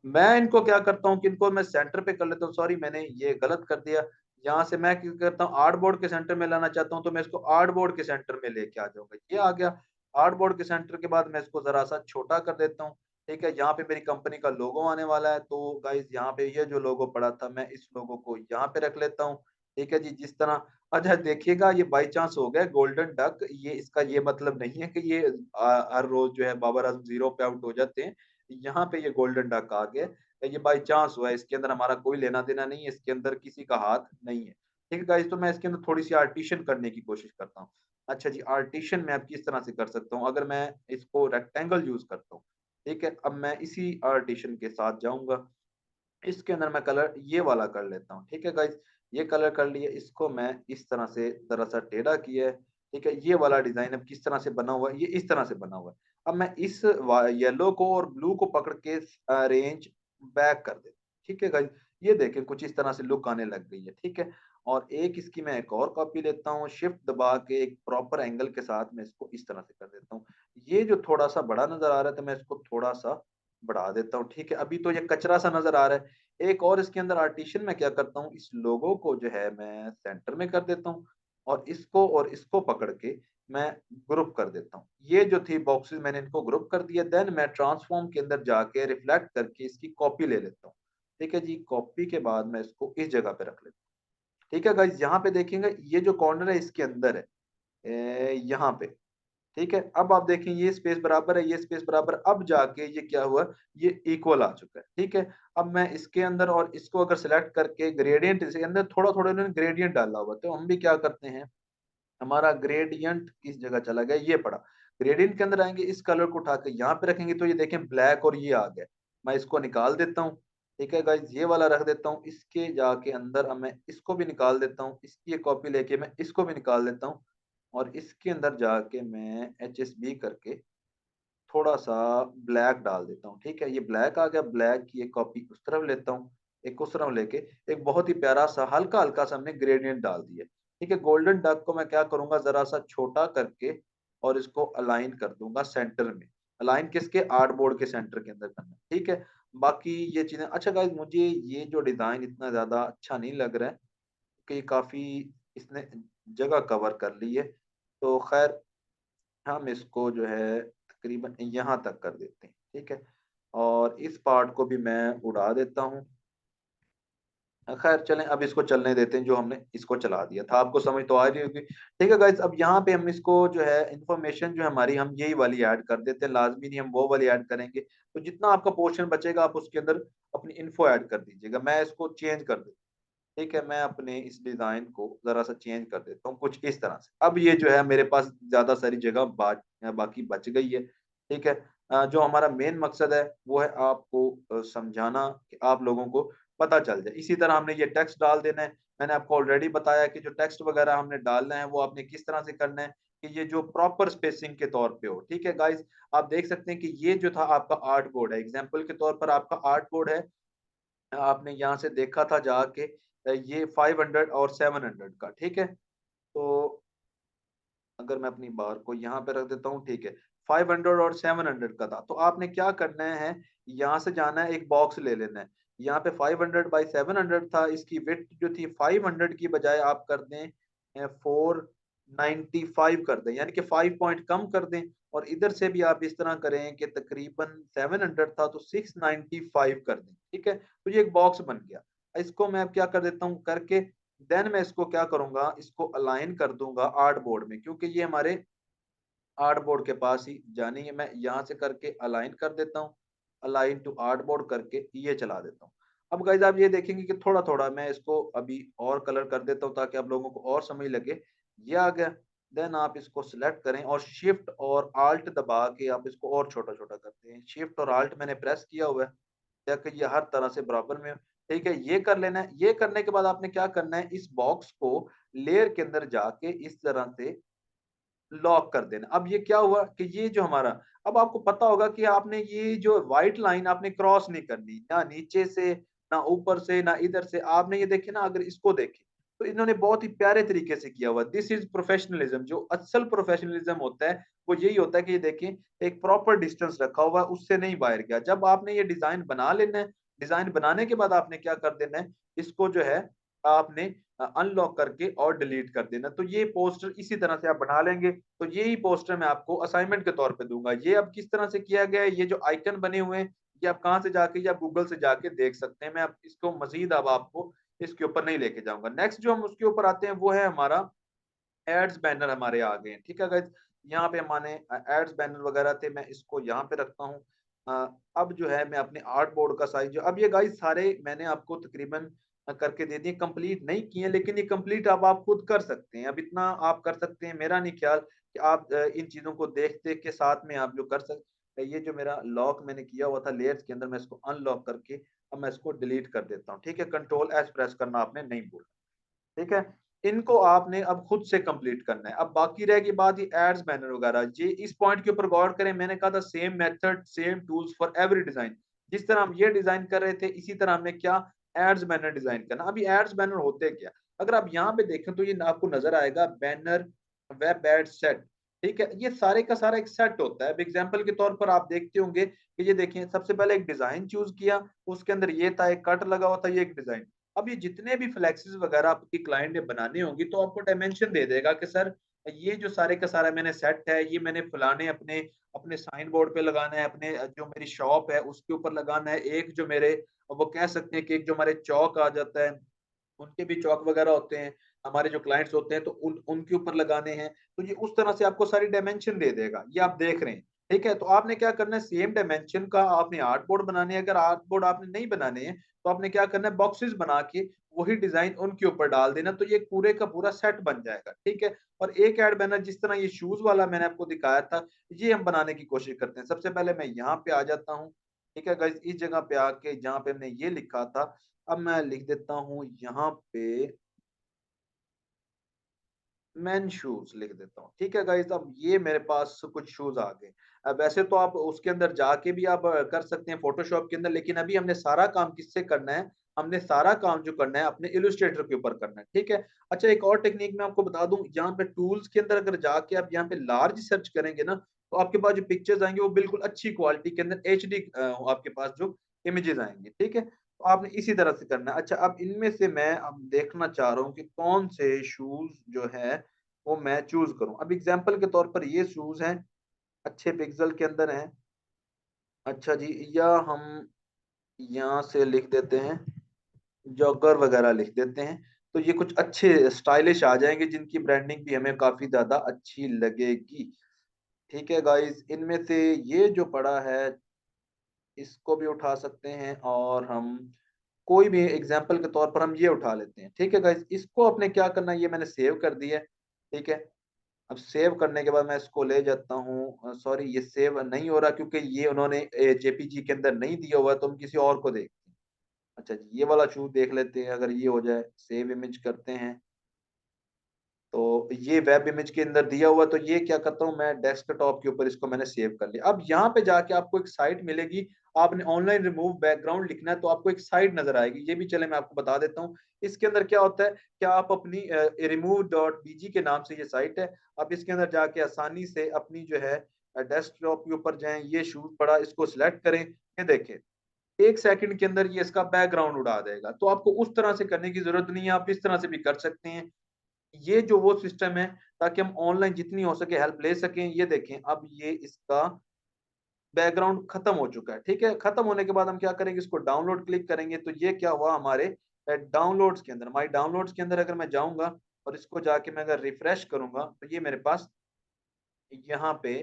मैं इनको क्या करता हूँ कि इनको मैं सेंटर पे कर लेता हूँ। सॉरी, मैंने ये गलत कर दिया। यहाँ से मैं क्या करता हूँ, आर्टबोर्ड के सेंटर में लाना चाहता हूँ तो मैं इसको आर्टबोर्ड के सेंटर में लेके आ जाऊँगा। ये आ गया। आर्टबोर्ड के सेंटर के बाद मैं इसको ज़रा-सा छोटा कर देता हूँ। ठीक है? यहाँ पे मेरी कंपनी का लोगो आने वाला है, तो गाइज़ यहाँ पे ये जो लोगो पड़ा था मैं इस लोगो को यहाँ पे रख लेता हूँ। ठीक है जी? जिस तरह अच्छा देखिएगा, ये बाय चांस हो गया गोल्डन डक। ये इसका ये मतलब नहीं है कि ये हर रोज़ जो है बाबर आज़म ज़ीरो पे आउट हो जाते हैं। यहाँ पे ये गोल्डन डक आ गया। ये बाय चांस हुआ है, इसके अंदर हमारा कोई लेना-देना नहीं है, इसके अंदर किसी का हाथ नहीं है। ठीक है गाइस, तो मैं इसके अंदर थोड़ी-सी आर्टिशन करने की कोशिश करता हूँ। अच्छा जी, आर्टिशन मैं अब किस तरह से कर सकता हूँ? अगर मैं इसको रेक्टेंगल यूज़ करता हूँ, ठीक है? अब मैं इसी आर्टिशन के साथ जाऊँगा। इसके अंदर मैं कलर ये वाला कर लेता हूँ, ठीक है गाइस? ये कलर कर लिया, इसको मैं इस तरह से ज़रा-सा टेढ़ा किया है, ठीक है? ये वाला डिज़ाइन अब किस तरह से बना हुआ है, ये इस तरह से बना हुआ है। अब मैं इस वा येलो को और ब्लू को पकड़ के अरेंज बैक कर देता हूँ, ठीक है गाइस? ये देखें कुछ इस तरह से लुक आने लग गई है, ठीक है? और एक इसकी मैं एक और कॉपी लेता हूँ, शिफ्ट दबा के एक प्रॉपर एंगल के साथ मैं इसको इस तरह से कर देता हूँ। ये जो थोड़ा-सा बड़ा नज़र आ रहा है, तो मैं इसको थोड़ा-सा बढ़ा देता हूँ, ठीक है? अभी तो ये कचरा-सा नज़र आ रहा है। एक और इसके अंदर आर्टिशन मैं क्या करता हूँ, इस लोगो को जो है मैं सेंटर में कर देता हूँ और इसको पकड़ के मैं ग्रुप कर देता हूँ। ये जो थी बॉक्सेस मैंने इनको ग्रुप कर दिया, देन मैं ट्रांसफॉर्म के अंदर जाके रिफ्लेक्ट करके इसकी कॉपी ले लेता हूँ। ठीक है जी, कॉपी के बाद मैं इसको इस जगह पे रख लेता हूँ। ठीक है गाइस, यहाँ पे देखेंगे ये जो कॉर्नर है इसके अंदर है, यहाँ पे। ठीक है? अब आप देखें ये स्पेस बराबर है, ये स्पेस बराबर है, अब जाके ये क्या हुआ, ये इक्वल आ चुका है, ठीक है? अब मैं इसके अंदर और इसको अगर सेलेक्ट करके ग्रेडिएंट इसके अंदर थोड़ा-थोड़ा इन्होंने ग्रेडिएंट डाला हुआ है, तो हम भी क्या करते हैं, हमारा ग्रेडिएंट किस जगह चला गया, ये पड़ा। ग्रेडिएंट के अंदर आएँगे, इस कलर को उठा के यहाँ पे रखेंगे तो ये देखें ब्लैक और ये आ गया। मैं इसको निकाल देता हूँ, ठीक है गाइज़? ये वाला रख देता हूँ, इसके जाके अंदर अब मैं इसको भी निकाल देता हूँ, इसकी एक कॉपी लेके मैं इसको भी निकाल देता हूँ और इसके अंदर जाके मैं एचएसबी करके थोड़ा-सा ब्लैक डाल देता हूँ, ठीक है? ये ब्लैक आ गया, ब्लैक की एक कॉपी उस तरफ लेता हूँ, एक उस तरफ लेके एक बहुत ही प्यारा-सा हल्का-हल्का सा हमने ग्रेडिएंट डाल दिया, ठीक है? गोल्डन डक को मैं क्या करूँगा ज़रा-सा छोटा करके और इसको अलाइन कर दूँगा सेंटर में। अलाइन किसके? आर्टबोर्ड के सेंटर के अंदर करना है, ठीक है? बाकी ये चीज़ें अच्छा गाइज़, मुझे ये जो डिज़ाइन इतना ज़्यादा अच्छा नहीं लग रहा है, कि काफ़ी इसने जगह कवर कर ली है, तो ख़ैर हम इसको जो है तकरीबन यहाँ तक कर देते हैं, ठीक है? और इस पार्ट को भी मैं उड़ा देता हूँ। खैर चलें अब इसको चलने देते हैं, जो हमने इसको चला दिया था। आपको समझ तो आ रही होगी। ठीक है गाइज़, अब यहाँ पे हम इसको जो है इन्फॉर्मेशन जो है हमारी, हम यही वाली ऐड कर देते हैं, लाज़मी नहीं हम वो वाली ऐड करेंगे। तो जितना आपका पोर्शन बचेगा आप उसके अंदर अपनी इन्फो ऐड कर दीजिएगा। मैं इसको चेंज कर देता हूँ। ठीक है, मैं अपने इस डिज़ाइन को ज़रा-सा चेंज कर देता हूँ, कुछ इस तरह से। अब ये जो है मेरे पास ज़्यादा सारी जगह बाकी बच गई है, ठीक है? जो हमारा मेन मकसद है, वो है आपको समझाना कि आप लोगों को पता चल जाए। इसी तरह हमने ये टेक्स्ट डाल देना है। मैंने आपको ऑलरेडी बताया कि जो टेक्स्ट वगैरह हमने डालना है, वो आपने किस तरह से करना है कि ये जो प्रॉपर स्पेसिंग के तौर पे हो, ठीक है गाइज़? आप देख सकते हैं कि ये जो था आपका आर्ट बोर्ड है। एग्ज़ाम्पल के तौर पर आपका आर्ट बोर्ड है, आपने यहाँ से देखा था जाके ये 500 और 700 का, ठीक है? तो अगर मैं अपनी बार को यहाँ पे रख देता हूँ, ठीक है। 500 और 700 का था, तो आपने क्या करना है, यहाँ से जाना है, एक बॉक्स ले लेना है। यहाँ पे 500 बाय 700 था, इसकी विड्थ जो थी 500 की बजाय आप कर दें 495 कर दें, यानी कि 5 पॉइंट कम कर दें और इधर से भी आप इस तरह करें कि तकरीबन 700 था तो 695 कर दें, ठीक है? तो ये एक बॉक्स बन गया। इसको मैं अब क्या कर देता हूँ करके, देन मैं इसको क्या करूँगा, इसको अलाइन कर दूँगा आर्ट बोर्ड में, क्योंकि ये हमारे आर्ट बोर्ड के पास ही जानी है। मैं यहाँ से करके अलाइन कर देता हूँ, अलाइन टू आर्ट बोर्ड करके ये चला देता हूँ। अब गाइज़ आप ये देखेंगे कि थोड़ा-थोड़ा मैं इसको अभी और कलर कर देता हूँ ताकि आप लोगों को और समझ लगे। ये आ गया, देन आप इसको सिलेक्ट करें और शिफ्ट और आल्ट दबा के आप इसको और छोटा-छोटा करते हैं। शिफ्ट और आल्ट मैंने प्रेस किया हुआ है। ताकि ये हर तरह से बराबर में हो। ठीक है, ये कर लेना है। ये करने के बाद आपने क्या करना है, इस बॉक्स को लेयर के अंदर जाके इस तरह से लॉक कर देना। अब ये क्या हुआ कि ये जो हमारा, अब आपको पता होगा कि आपने ये जो व्हाइट लाइन आपने क्रॉस नहीं करनी, ना नीचे से, ना ऊपर से, ना इधर से। आपने ये देखे ना, अगर इसको देखें तो इन्होंने बहुत ही प्यारे तरीके से किया हुआ। This is professionalism. जो असल प्रोफेशनलिज्म होता है वो यही होता है कि ये देखें, एक प्रॉपर डिस्टेंस रखा हुआ है, उससे नहीं बाहर गया। जब आपने ये डिजाइन बना लेना है, डिजाइन बनाने के बाद आपने क्या कर देना है, इसको जो है आपने अनलॉक करके और डिलीट कर देना। तो ये पोस्टर इसी तरह से आप बना लेंगे। तो यही पोस्टर मैं आपको असाइनमेंट के तौर पे दूंगा। ये अब किस तरह से किया गया है, ये जो आइकन बने हुए हैं, ये आप कहाँ से जाके, या गूगल से जाके देख सकते हैं। मैं अब इसको मजीद अब आपको इसके ऊपर नहीं लेके जाऊंगा। नेक्स्ट जो हम उसके ऊपर आते हैं वो है हमारा एड्स बैनर। हमारे आ गए हैं, ठीक है गाइस। यहाँ पे हमारे एड्स बैनर वगैरह थे, मैं इसको यहाँ पे रखता हूँ। अब जो है मैं अपने आर्ट बोर्ड का साइज, अब ये गाइस सारे मैंने आपको तकरीबन करके दे दिए, कंप्लीट नहीं किए, लेकिन ये कंप्लीट अब आप खुद कर सकते हैं। अब इतना आप कर सकते हैं, मेरा नहीं ख्याल कि आप इन चीजों को देख देख के साथ में आप जो कर सकते। ये जो मेरा लॉक मैंने किया हुआ था लेयर्स के अंदर, मैं इसको अनलॉक करके अब मैं इसको डिलीट कर देता हूँ, ठीक है। कंट्रोल एस प्रेस करना आपने नहीं भूलना, ठीक है। इनको आपने अब खुद से कंप्लीट करना है। अब बाकी रहेगी बात ये एड्स बैनर वगैरह। ये इस पॉइंट के ऊपर गौर करें, मैंने कहा था same method same tools for every design. जिस तरह हम ये डिजाइन कर रहे थे, इसी तरह हमने क्या एड्स बैनर डिजाइन करना। अभी एड्स बैनर होते क्या, अगर आप यहाँ पे देखें तो ये आपको नजर आएगा बैनर वेब एड सेट, ठीक है। ये सारे का सारा एक सेट होता है। अब एग्जाम्पल के तौर पर आप देखते होंगे कि ये देखिए, सबसे पहले एक डिजाइन चूज किया, उसके अंदर ये था, एक कट लगा हुआ था, ये एक डिजाइन। अब ये जितने भी फ्लेक्सेस वगैरह आपकी क्लाइंट ने बनानी होंगी, तो आपको डायमेंशन दे देगा कि सर ये जो सारे का सारा मैंने सेट है, ये मैंने फलाने अपने अपने साइन बोर्ड पे लगाना है, अपने जो मेरी शॉप है उसके ऊपर लगाना है। एक जो मेरे, वो कह सकते हैं कि एक जो हमारे चौक आ जाता है, उनके भी चौक वगैरह होते हैं, हमारे जो क्लाइंट्स होते हैं, तो उनके ऊपर लगाने हैं। तो ये उस तरह से आपको सारी डायमेंशन दे देगा, ये आप देख रहे हैं, ठीक है। तो आपने क्या करना है, सेम डायमेंशन का आपने आर्ट बोर्ड बनाने हैं। अगर आर्ट बोर्ड आपने नहीं बनाने हैं, तो आपने क्या करना है, बॉक्सेस बना के वही डिजाइन उनके ऊपर डाल देना, तो ये पूरे का पूरा सेट बन जाएगा, ठीक है। और एक एड बैनर जिस तरह ये शूज वाला मैंने आपको दिखाया था, ये हम बनाने की कोशिश करते हैं। सबसे पहले मैं यहाँ पे आ जाता हूँ, ठीक है गाइस। इस जगह पे आके जहाँ पे हमने ये लिखा था, अब मैं लिख देता हूँ यहाँ पे मेन शूज लिख देता हूँ, ठीक है गाइस। अब ये मेरे पास कुछ शूज आ गए। अब वैसे तो आप उसके अंदर जाके भी आप कर सकते हैं फोटोशॉप के अंदर, लेकिन अभी हमने सारा काम किससे करना है, हमने सारा काम जो करना है अपने इलस्ट्रेटर के ऊपर करना है, ठीक है। अच्छा, एक और टेक्निक मैं आपको बता दूं, यहाँ पे टूल्स के अंदर अगर जाके आप यहाँ पे लार्ज सर्च करेंगे ना, तो आपके पास जो पिक्चर्स आएंगे वो बिल्कुल अच्छी क्वालिटी के अंदर एचडी आपके पास जो इमेजेस आएंगे, ठीक है। तो आपने इसी तरह से करना है। अच्छा, अब इनमें से मैं अब देखना चाह रहा हूँ कि कौन से शूज जो है वो मैं चूज करूं। अब एग्जांपल के तौर पर ये शूज हैं, अच्छे पिक्सल के अंदर हैं। अच्छा जी, या हम यहाँ से लिख देते हैं, जॉगर वगैरह लिख देते हैं। तो ये कुछ अच्छे स्टाइलिश आ जाएंगे, जिनकी ब्रांडिंग भी हमें काफी ज्यादा अच्छी लगेगी, ठीक है गाइस। इनमें से ये जो पड़ा है, इसको भी उठा सकते हैं, और हम कोई भी एग्जांपल के तौर पर हम ये उठा लेते हैं, ठीक है गाइस। इसको अपने क्या करना है, ये मैंने सेव कर दिया है, ठीक है। अब सेव करने के बाद मैं इसको ले जाता हूँ, सॉरी ये सेव नहीं हो रहा क्योंकि ये उन्होंने जेपीजी के अंदर नहीं दिया हुआ है, तो हम किसी और को देखते हैं। अच्छा जी, ये वाला शूट देख लेते हैं, अगर ये हो जाए, सेव इमेज करते हैं। तो ये वेब इमेज के अंदर दिया हुआ, तो ये क्या करता हूँ मैं, डेस्कटॉप के ऊपर इसको मैंने सेव कर लिया। अब यहाँ पे जाके आपको एक साइट मिलेगी, आपने ऑनलाइन रिमूव बैकग्राउंड लिखना है, तो आपको एक साइट नजर आएगी। ये भी चले मैं आपको बता देता हूँ। इसके अंदर क्या होता है कि आप अपनी रिमूव डॉट बीजी के नाम से ये साइट है। आप इसके अंदर जाके आसानी से अपनी जो है डेस्कटॉप के ऊपर जाएं, ये शूट पड़ा, इसको सिलेक्ट करें, ये देखें 1 सेकंड के अंदर ये इसका बैकग्राउंड उड़ा देगा। तो आपको उस तरह से करने की जरूरत नहीं है, आप इस तरह से भी कर सकते हैं। ये जो वो सिस्टम है, ताकि हम ऑनलाइन जितनी हो सके हेल्प ले सकें। ये देखें, अब ये इसका बैकग्राउंड खत्म हो चुका है, ठीक है। खत्म होने के बाद हम क्या करेंगे, इसको डाउनलोड क्लिक करेंगे, तो ये क्या हुआ हमारे डाउनलोड्स के अंदर, माई डाउनलोड्स के अंदर अगर मैं जाऊंगा और इसको जाके मैं अगर रिफ्रेश करूंगा, तो ये मेरे पास यहाँ पे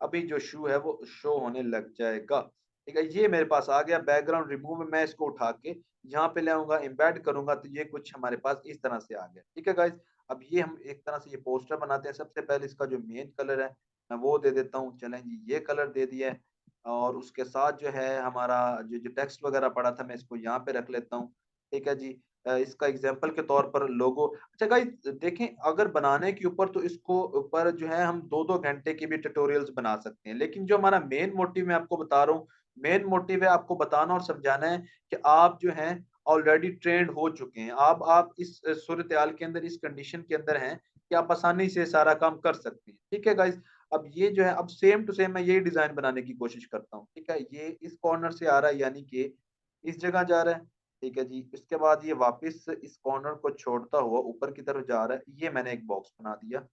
अभी जो शू है वो शो होने लग जाएगा, ठीक है। ये मेरे पास आ गया बैकग्राउंड रिमूव में। मैं इसको उठा के यहाँ पे ले आऊंगा, एम्बेड करूंगा, तो ये कुछ हमारे पास इस तरह से आ गया, ठीक है गाइज। अब ये हम एक तरह से ये पोस्टर बनाते हैं। सबसे पहले इसका जो मेन कलर है मैं वो दे देता हूँ, चलें जी, ये कलर दे दिया है। और उसके साथ जो है हमारा जो जो टेक्स्ट वगैरह पड़ा था, मैं इसको यहाँ पे रख लेता हूँ, ठीक है जी। इसका एग्जांपल के तौर पर लोगो। अच्छा गाइस देखें, अगर बनाने के ऊपर तो इसको ऊपर जो है हम 2-2 घंटे की भी ट्यूटोरियल्स बना सकते हैं, लेकिन जो हमारा मेन मोटिव मैं आपको बता रहा हूँ, मेन मोटिव है आपको बताना और समझाना है कि आप जो हैं ऑलरेडी ट्रेंड हो चुके हैं। आप इस सूरत-ए-हाल के अंदर, इस कंडीशन के अंदर हैं कि आप आसानी से सारा काम कर सकते हैं। ठीक है गाइस? अब ये जो है, अब सेम टू सेम मैं यही डिज़ाइन बनाने की कोशिश करता हूँ। ठीक है? ये इस कॉर्नर से आ रहा है, यानी कि इस जगह जा रहा है। ठीक है जी। उसके बाद ये वापस इस कॉर्नर को छोड़ता हुआ ऊपर की तरफ जा रहा है। ये मैंने एक बॉक्स बना दिया,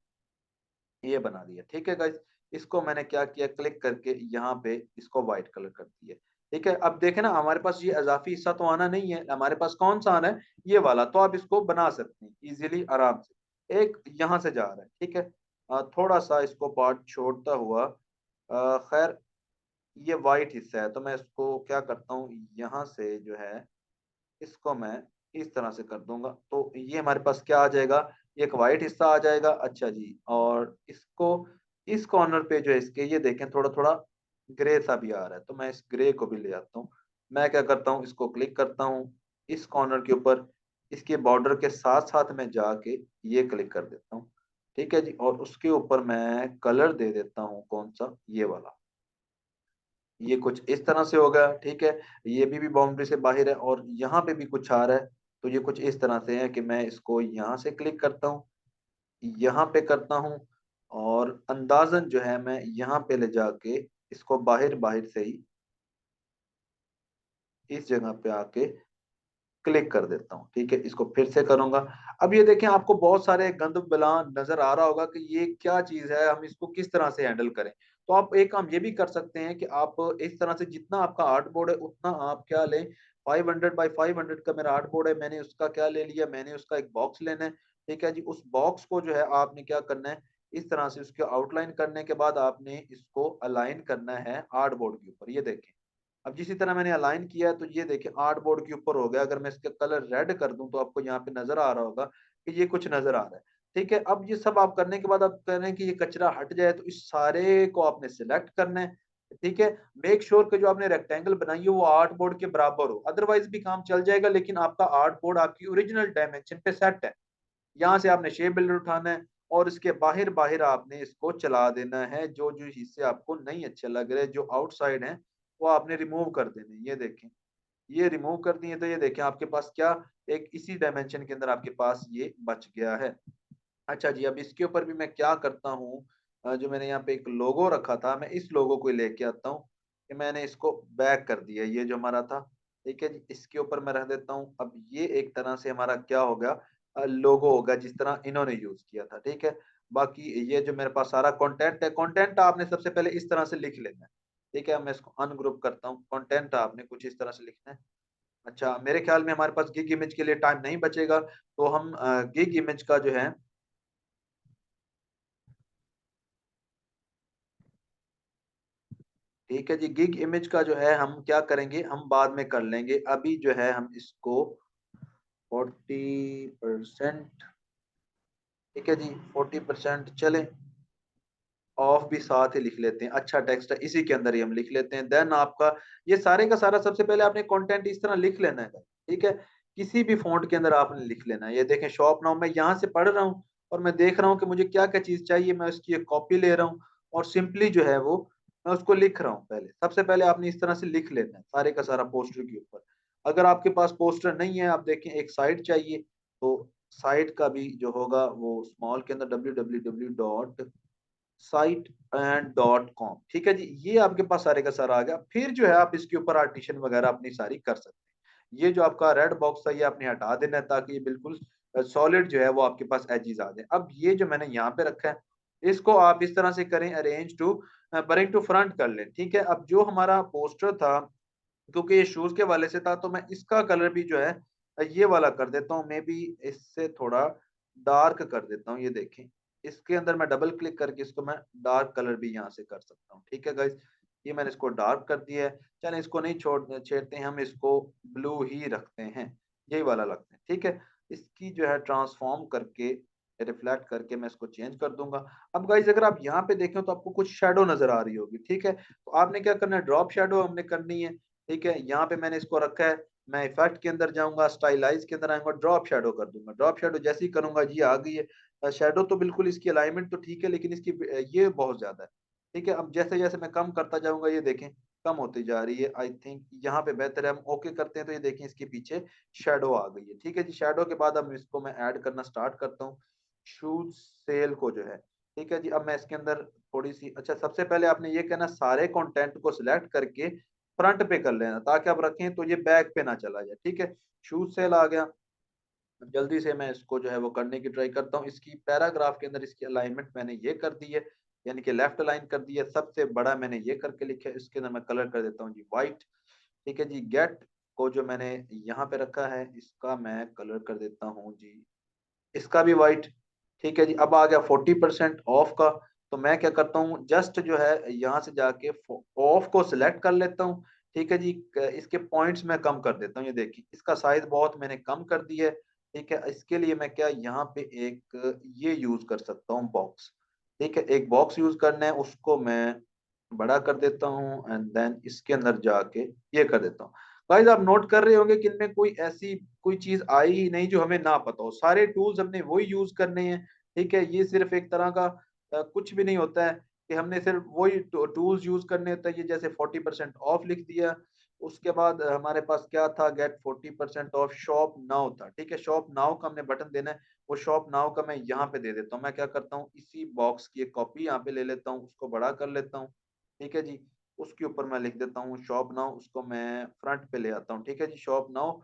ये बना दिया। ठीक है गाइस? इसको मैंने क्या किया, क्लिक करके यहाँ पे इसको व्हाइट कलर कर दिया। ठीक है? अब देखें ना, हमारे पास ये इज़ाफ़ी हिस्सा तो आना नहीं है, हमारे पास कौन-सा आना है? ये वाला। तो आप इसको बना सकते हैं ईज़िली, आराम से। एक यहाँ से जा रहा है, ठीक है? थोड़ा-सा इसको पार्ट छोड़ता हुआ, खैर ये व्हाइट हिस्सा है, तो मैं इसको क्या करता हूँ, यहाँ से जो है इसको मैं इस तरह से कर दूँगा, तो ये हमारे पास क्या आ जाएगा, ये एक व्हाइट हिस्सा आ जाएगा। अच्छा जी, और इसको इस कॉर्नर पे जो है इसके, ये देखें थोड़ा-थोड़ा ग्रे सा भी आ रहा है, तो मैं इस ग्रे को भी ले आता हूँ। मैं क्या करता हूँ, इसको क्लिक करता हूँ, इस कॉर्नर के ऊपर, इसके बॉर्डर के साथ-साथ मैं जाके ये क्लिक कर देता हूँ। ठीक है जी? और उसके ऊपर मैं कलर दे देता हूँ, कौन-सा? ये वाला। ये कुछ इस तरह से होगा, ठीक है? ये भी बाउंड्री से बाहिर है और यहाँ पे भी कुछ आ रहा है, तो ये कुछ इस तरह से है कि मैं इसको यहाँ से क्लिक करता हूँ, यहाँ पे करता हूँ और अंदाज़न जो है मैं यहाँ पे ले जाके इसको बाहिर-बाहिर से ही इस जगह पे आके क्लिक कर देता हूँ, ठीक है? इसको फिर से करूँगा। अब ये देखें, आपको बहुत सारे गंद-बला नज़र आ रहा होगा कि ये क्या चीज़ है, हम इसको किस तरह से हैंडल करें? तो आप एक काम ये भी कर सकते हैं कि आप इस तरह से, जितना आपका आर्टबोर्ड है उतना आप क्या लें, 500 बाय 500 का मेरा आर्टबोर्ड है, मैंने उसका क्या ले लिया, मैंने उसका एक बॉक्स लेना है, ठीक है जी? उस बॉक्स को जो है आपने क्या करना है, इस तरह से उसकी आउटलाइन करने के बाद आपने इसको अलाइन करना है आर्टबोर्ड के ऊपर, ये देखें। अब जिस तरह मैंने अलाइन किया है, तो ये देखिए आर्ट बोर्ड के ऊपर हो गया। अगर मैं इसका कलर रेड कर दूं तो आपको यहाँ पे नजर आ रहा होगा कि ये कुछ नजर आ रहा है। ठीक है? अब ये सब आप करने के बाद आप कह रहे हैं कि ये कचरा हट जाए, तो इस सारे को आपने सिलेक्ट करना है। ठीक है? मेक श्योर कि जो आपने रेक्टेंगल बनाई है वो आर्ट बोर्ड के बराबर हो, अदरवाइज भी काम चल जाएगा, लेकिन आपका आर्ट बोर्ड आपकी ओरिजिनल डायमेंशन पे सेट है। यहाँ से आपने शेप बिल्डर उठाना है और इसके बाहर-बाहर आपने इसको चला देना है। जो-जो हिस्से आपको नहीं अच्छे लग रहे, जो आउटसाइड हैं, वो आपने रिमूव कर देने हैं। ये देखें, ये रिमूव कर दिए, तो ये देखें आपके पास क्या, एक इसी डायमेंशन के अंदर आपके पास ये बच गया है। अच्छा जी, अब इसके ऊपर भी मैं क्या करता हूँ, जो मैंने यहाँ पे एक लोगो रखा था, मैं इस लोगो को लेके आता हूँ कि मैंने इसको बैक कर दिया, ये जो हमारा था। ठीक है जी? इसके ऊपर मैं रख देता हूँ। अब ये एक तरह से हमारा क्या हो गया, लोगो होगा जिस तरह इन्होंने यूज़ किया था, ठीक है? बाकी ये जो मेरे पास सारा कंटेंट है, कंटेंट आपने सबसे पहले इस तरह से लिख लेना है। ठीक है? मैं इसको अनग्रुप करता हूँ, कंटेंट आपने कुछ इस तरह से लिखना है। अच्छा, मेरे ख्याल में हमारे पास गिग इमेज के लिए टाइम नहीं बचेगा, तो हम गिग इमेज का जो है, ठीक है जी, गिग इमेज का जो है हम क्या करेंगे, हम बाद में कर लेंगे। अभी जो है हम इसको 40%, ठीक है जी, 40% चले, ऑफ भी साथ ही लिख लेते हैं। अच्छा टेक्स्ट है, इसी के अंदर ही हम लिख लेते हैं। देन आपका ये सारे का सारा, सबसे पहले आपने कंटेंट इस तरह लिख लेना है, ठीक है? किसी भी फ़ॉन्ट के अंदर आपने लिख लेना है। ये देखें, शॉप नाउ मैं यहाँ से पढ़ रहा हूँ और मैं देख रहा हूँ कि मुझे क्या-क्या चीज़ चाहिए, मैं उसकी एक कॉपी ले रहा हूँ और सिंपली जो है वो मैं उसको लिख रहा हूँ पहले। सबसे पहले आपने इस तरह से लिख लेना है, सारे का सारा पोस्टर के ऊपर। अगर आपके पास पोस्टर नहीं है, आप देखें एक साइट चाहिए, तो साइट का भी जो होगा वो स्मॉल के अंदर www.site&.com, ठीक है जी? ये आपके पास सारे का सारा आ गया। फिर जो है आप इसके ऊपर आर्टिशन वगैरह अपनी सारी कर सकते हैं। ये जो आपका रेड बॉक्स था, ये आपने हटा देना है ताकि ये बिल्कुल सॉलिड जो है वो आपके पास एजेस आ जाए। अब ये जो मैंने यहाँ पे रखा है, इसको आप इस तरह से करें, arrange to bring to front कर लें, ठीक है? अब जो हमारा पोस्टर था, क्योंकि ये शूज़ के वाले से था, तो मैं इसका कलर भी जो है ये वाला कर देता हूँ, मे बी इससे थोड़ा डार्क कर देता हूँ। ये देखें, इसके अंदर मैं डबल क्लिक करके इसको मैं डार्क कलर भी यहाँ से कर सकता हूँ। ठीक है गाइज़? ये मैंने इसको डार्क कर दिया है। चलें, इसको नहीं छेड़ते हैं, हम इसको ब्लू ही रखते हैं, यही वाला रखते हैं, ठीक है? इसकी जो है ट्रांसफ़ॉर्म करके, रिफ्लेक्ट करके मैं इसको चेंज कर दूँगा। अब गाइज़ अगर आप यहाँ पे देखें तो आपको कुछ शैडो नज़र आ रही होगी, ठीक है? तो आपने क्या करना है, ड्रॉप शैडो हमने करनी है। ठीक है? यहाँ पे मैंने इसको रखा है, मैं इफेक्ट के अंदर जाऊंगा, स्टाइलाइज के अंदर आऊंगा, ड्रॉप शेडो कर दूंगा। ड्रॉप शेडो जैसे ही करूंगा जी आ गई है शेडो। तो बिल्कुल इसकी अलाइनमेंट तो ठीक है, लेकिन इसकी ये बहुत ज्यादा है। ठीक है, अब जैसे जैसे मैं कम करता जाऊंगा ये देखें कम होती जा रही है। आई थिंक यहाँ पे बेहतर है, हम ओके करते हैं तो ये देखें इसके पीछे शेडो आ गई है। ठीक है जी, शेडो के बाद अब इसको मैं ऐड करना स्टार्ट करता हूँ शूज सेल को जो है। ठीक है जी, अब मैं इसके अंदर थोड़ी सी, अच्छा सबसे पहले आपने ये कहना सारे कंटेंट को सिलेक्ट करके फ्रंट पे कर लेना, ताकि आप रखें तो ये बैक पे ना चला जाए। ठीक है, शूज सेल आ गया। जल्दी से मैं इसको जो है वो करने की ट्राई करता हूँ। इसकी पैराग्राफ के अंदर इसकी अलाइनमेंट मैंने ये कर दी है, यानी कि लेफ्ट अलाइन कर दी है। सबसे बड़ा मैंने ये करके लिखा है, इसके अंदर मैं कलर कर देता हूँ जी व्हाइट। ठीक है जी, गेट को जो मैंने यहाँ पे रखा है इसका मैं कलर कर देता हूँ जी, इसका भी वाइट। ठीक है जी, अब आ गया 40% ऑफ का। तो मैं क्या करता हूँ जस्ट जो है यहाँ से जाके ऑफ को सिलेक्ट कर लेता हूँ। ठीक है जी, इसके पॉइंट्स मैं कम कर देता हूँ। ये देखिए इसका साइज बहुत मैंने कम कर दिया है। ठीक है, इसके लिए मैं क्या यहाँ पे एक ये यूज कर सकता हूँ बॉक्स। ठीक है, एक बॉक्स यूज करना है, उसको मैं बड़ा कर देता हूँ एंड देन इसके अंदर जाके ये कर देता हूँ। गाइस आप नोट कर रहे होंगे कि इनमें कोई ऐसी कोई चीज आई ही नहीं जो हमें ना पता हो, सारे टूल्स हमने वही यूज करने हैं। ठीक है, ये सिर्फ एक तरह का कुछ भी नहीं होता है कि हमने सिर्फ वही टूल्स यूज करने होता है। ये जैसे 40% ऑफ लिख दिया, उसके बाद हमारे पास क्या था, गेट 40% ऑफ शॉप नाउ था। ठीक है, शॉप नाउ का हमने बटन देना है, वो शॉप नाउ का मैं यहाँ पे दे देता हूँ। मैं क्या करता हूँ इसी बॉक्स की एक कॉपी यहाँ पे ले लेता हूँ, उसको बड़ा कर लेता हूँ। ठीक है जी, उसके ऊपर मैं लिख देता हूँ शॉप नाउ, उसको मैं फ्रंट पे ले आता हूँ। ठीक है जी, शॉप नाउ।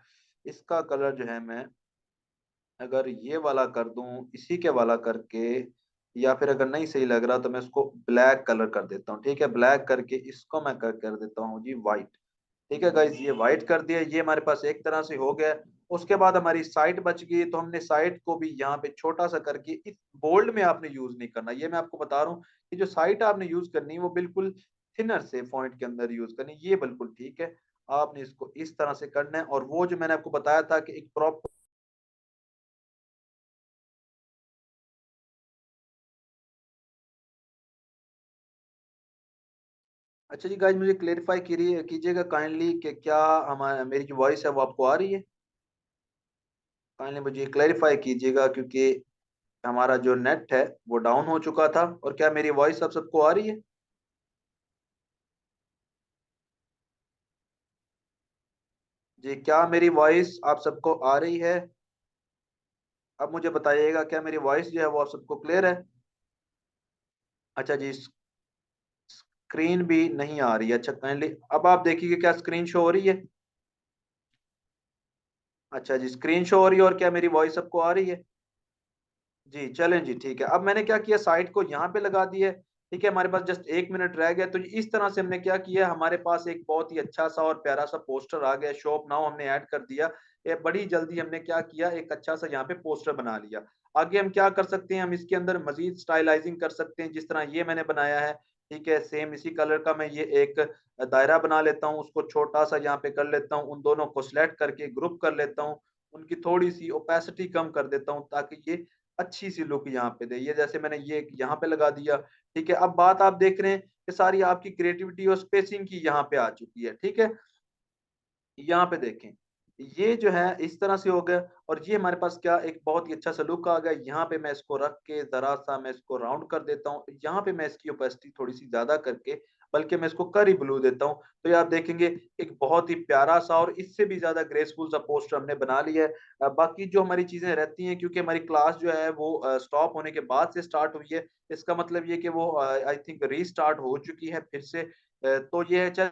इसका कलर जो है मैं अगर ये वाला कर दूं इसी के वाला करके, या फिर अगर नहीं सही लग रहा तो मैं इसको ब्लैक कलर कर देता हूँ। ठीक है, ब्लैक करके इसको मैं कर देता हूँ जी व्हाइट। ठीक है गाइस, ये व्हाइट कर दिया, ये हमारे पास एक तरह से हो गया। उसके बाद हमारी साइट बच गई, तो हमने साइट को भी यहाँ पे छोटा सा करके, इस बोल्ड में आपने यूज नहीं करना, ये मैं आपको बता रहा हूँ कि जो साइट आपने यूज करनी है वो बिल्कुल थिनर से फॉन्ट के अंदर यूज करनी है, ये बिल्कुल ठीक है। आपने इसको इस तरह से करना है, और वो जो मैंने आपको बताया था कि एक प्रॉपर। अच्छा जी गाइस, मुझे क्लेरिफाई कीजिएगा काइंडली कि क्या हमारा मेरी जो वॉइस है वो आपको आ रही है। काइंडली मुझे क्लेरिफाई कीजिएगा, क्योंकि हमारा जो नेट है वो डाउन हो चुका था। और क्या मेरी वॉइस अब सबको आ रही है? जी, क्या मेरी वॉइस आप सबको आ रही है? अब मुझे बताइएगा क्या मेरी वॉइस जो है वो आप सबको क्लियर है? अच्छा जी, स्क्रीन भी नहीं आ रही है। अच्छा काइंडली अब आप देखिए क्या स्क्रीन शो हो रही है? अच्छा जी, स्क्रीन शो हो रही है, और क्या मेरी वॉइस सबको आ रही है? जी चलें जी, ठीक है। अब मैंने क्या किया, साइट को यहाँ पे लगा दिया है। ठीक है, हमारे पास जस्ट 1 मिनट रह गया। तो इस तरह से हमने क्या किया, हमारे पास एक बहुत ही अच्छा सा और प्यारा सा पोस्टर आ गया। शॉप नाउ हमने ऐड कर दिया। ये बड़ी जल्दी हमने क्या किया, एक अच्छा सा यहाँ पे पोस्टर बना लिया। आगे हम क्या कर सकते हैं, हम इसके अंदर मजीद स्टाइलाइजिंग कर सकते हैं, जिस तरह ये मैंने बनाया है। ठीक है, सेम इसी कलर का मैं ये एक दायरा बना लेता हूँ, उसको छोटा सा यहाँ पे कर लेता हूँ, उन दोनों को सिलेक्ट करके ग्रुप कर लेता हूँ, उनकी थोड़ी सी ओपेसिटी कम कर देता हूँ, ताकि ये अच्छी सी लुक यहाँ पे दे। ये जैसे मैंने ये यहाँ पे लगा दिया। ठीक है, अब बात आप देख रहे हैं कि सारी आपकी क्रिएटिविटी और स्पेसिंग की यहाँ पे आ चुकी है। ठीक है, यहाँ पे देखें, ये जो है इस तरह से हो गया, और ये हमारे पास क्या एक बहुत ही अच्छा सा लुक आ गया। यहाँ पे मैं इसको रख के जरा सा मैं इसको राउंड कर देता हूँ, यहाँ पे मैं इसकी ओपेसिटी थोड़ी सी ज्यादा करके, बल्कि मैं इसको करी ब्लू देता हूँ। तो ये आप देखेंगे एक बहुत ही प्यारा सा और इससे भी ज्यादा ग्रेसफुल सा पोस्टर हमने बना लिया है। बाकी जो हमारी चीजें रहती हैं, क्योंकि हमारी क्लास जो है वो स्टॉप होने के बाद से स्टार्ट हुई है, इसका मतलब ये कि वो आई थिंक रीस्टार्ट हो चुकी है फिर से। तो ये है,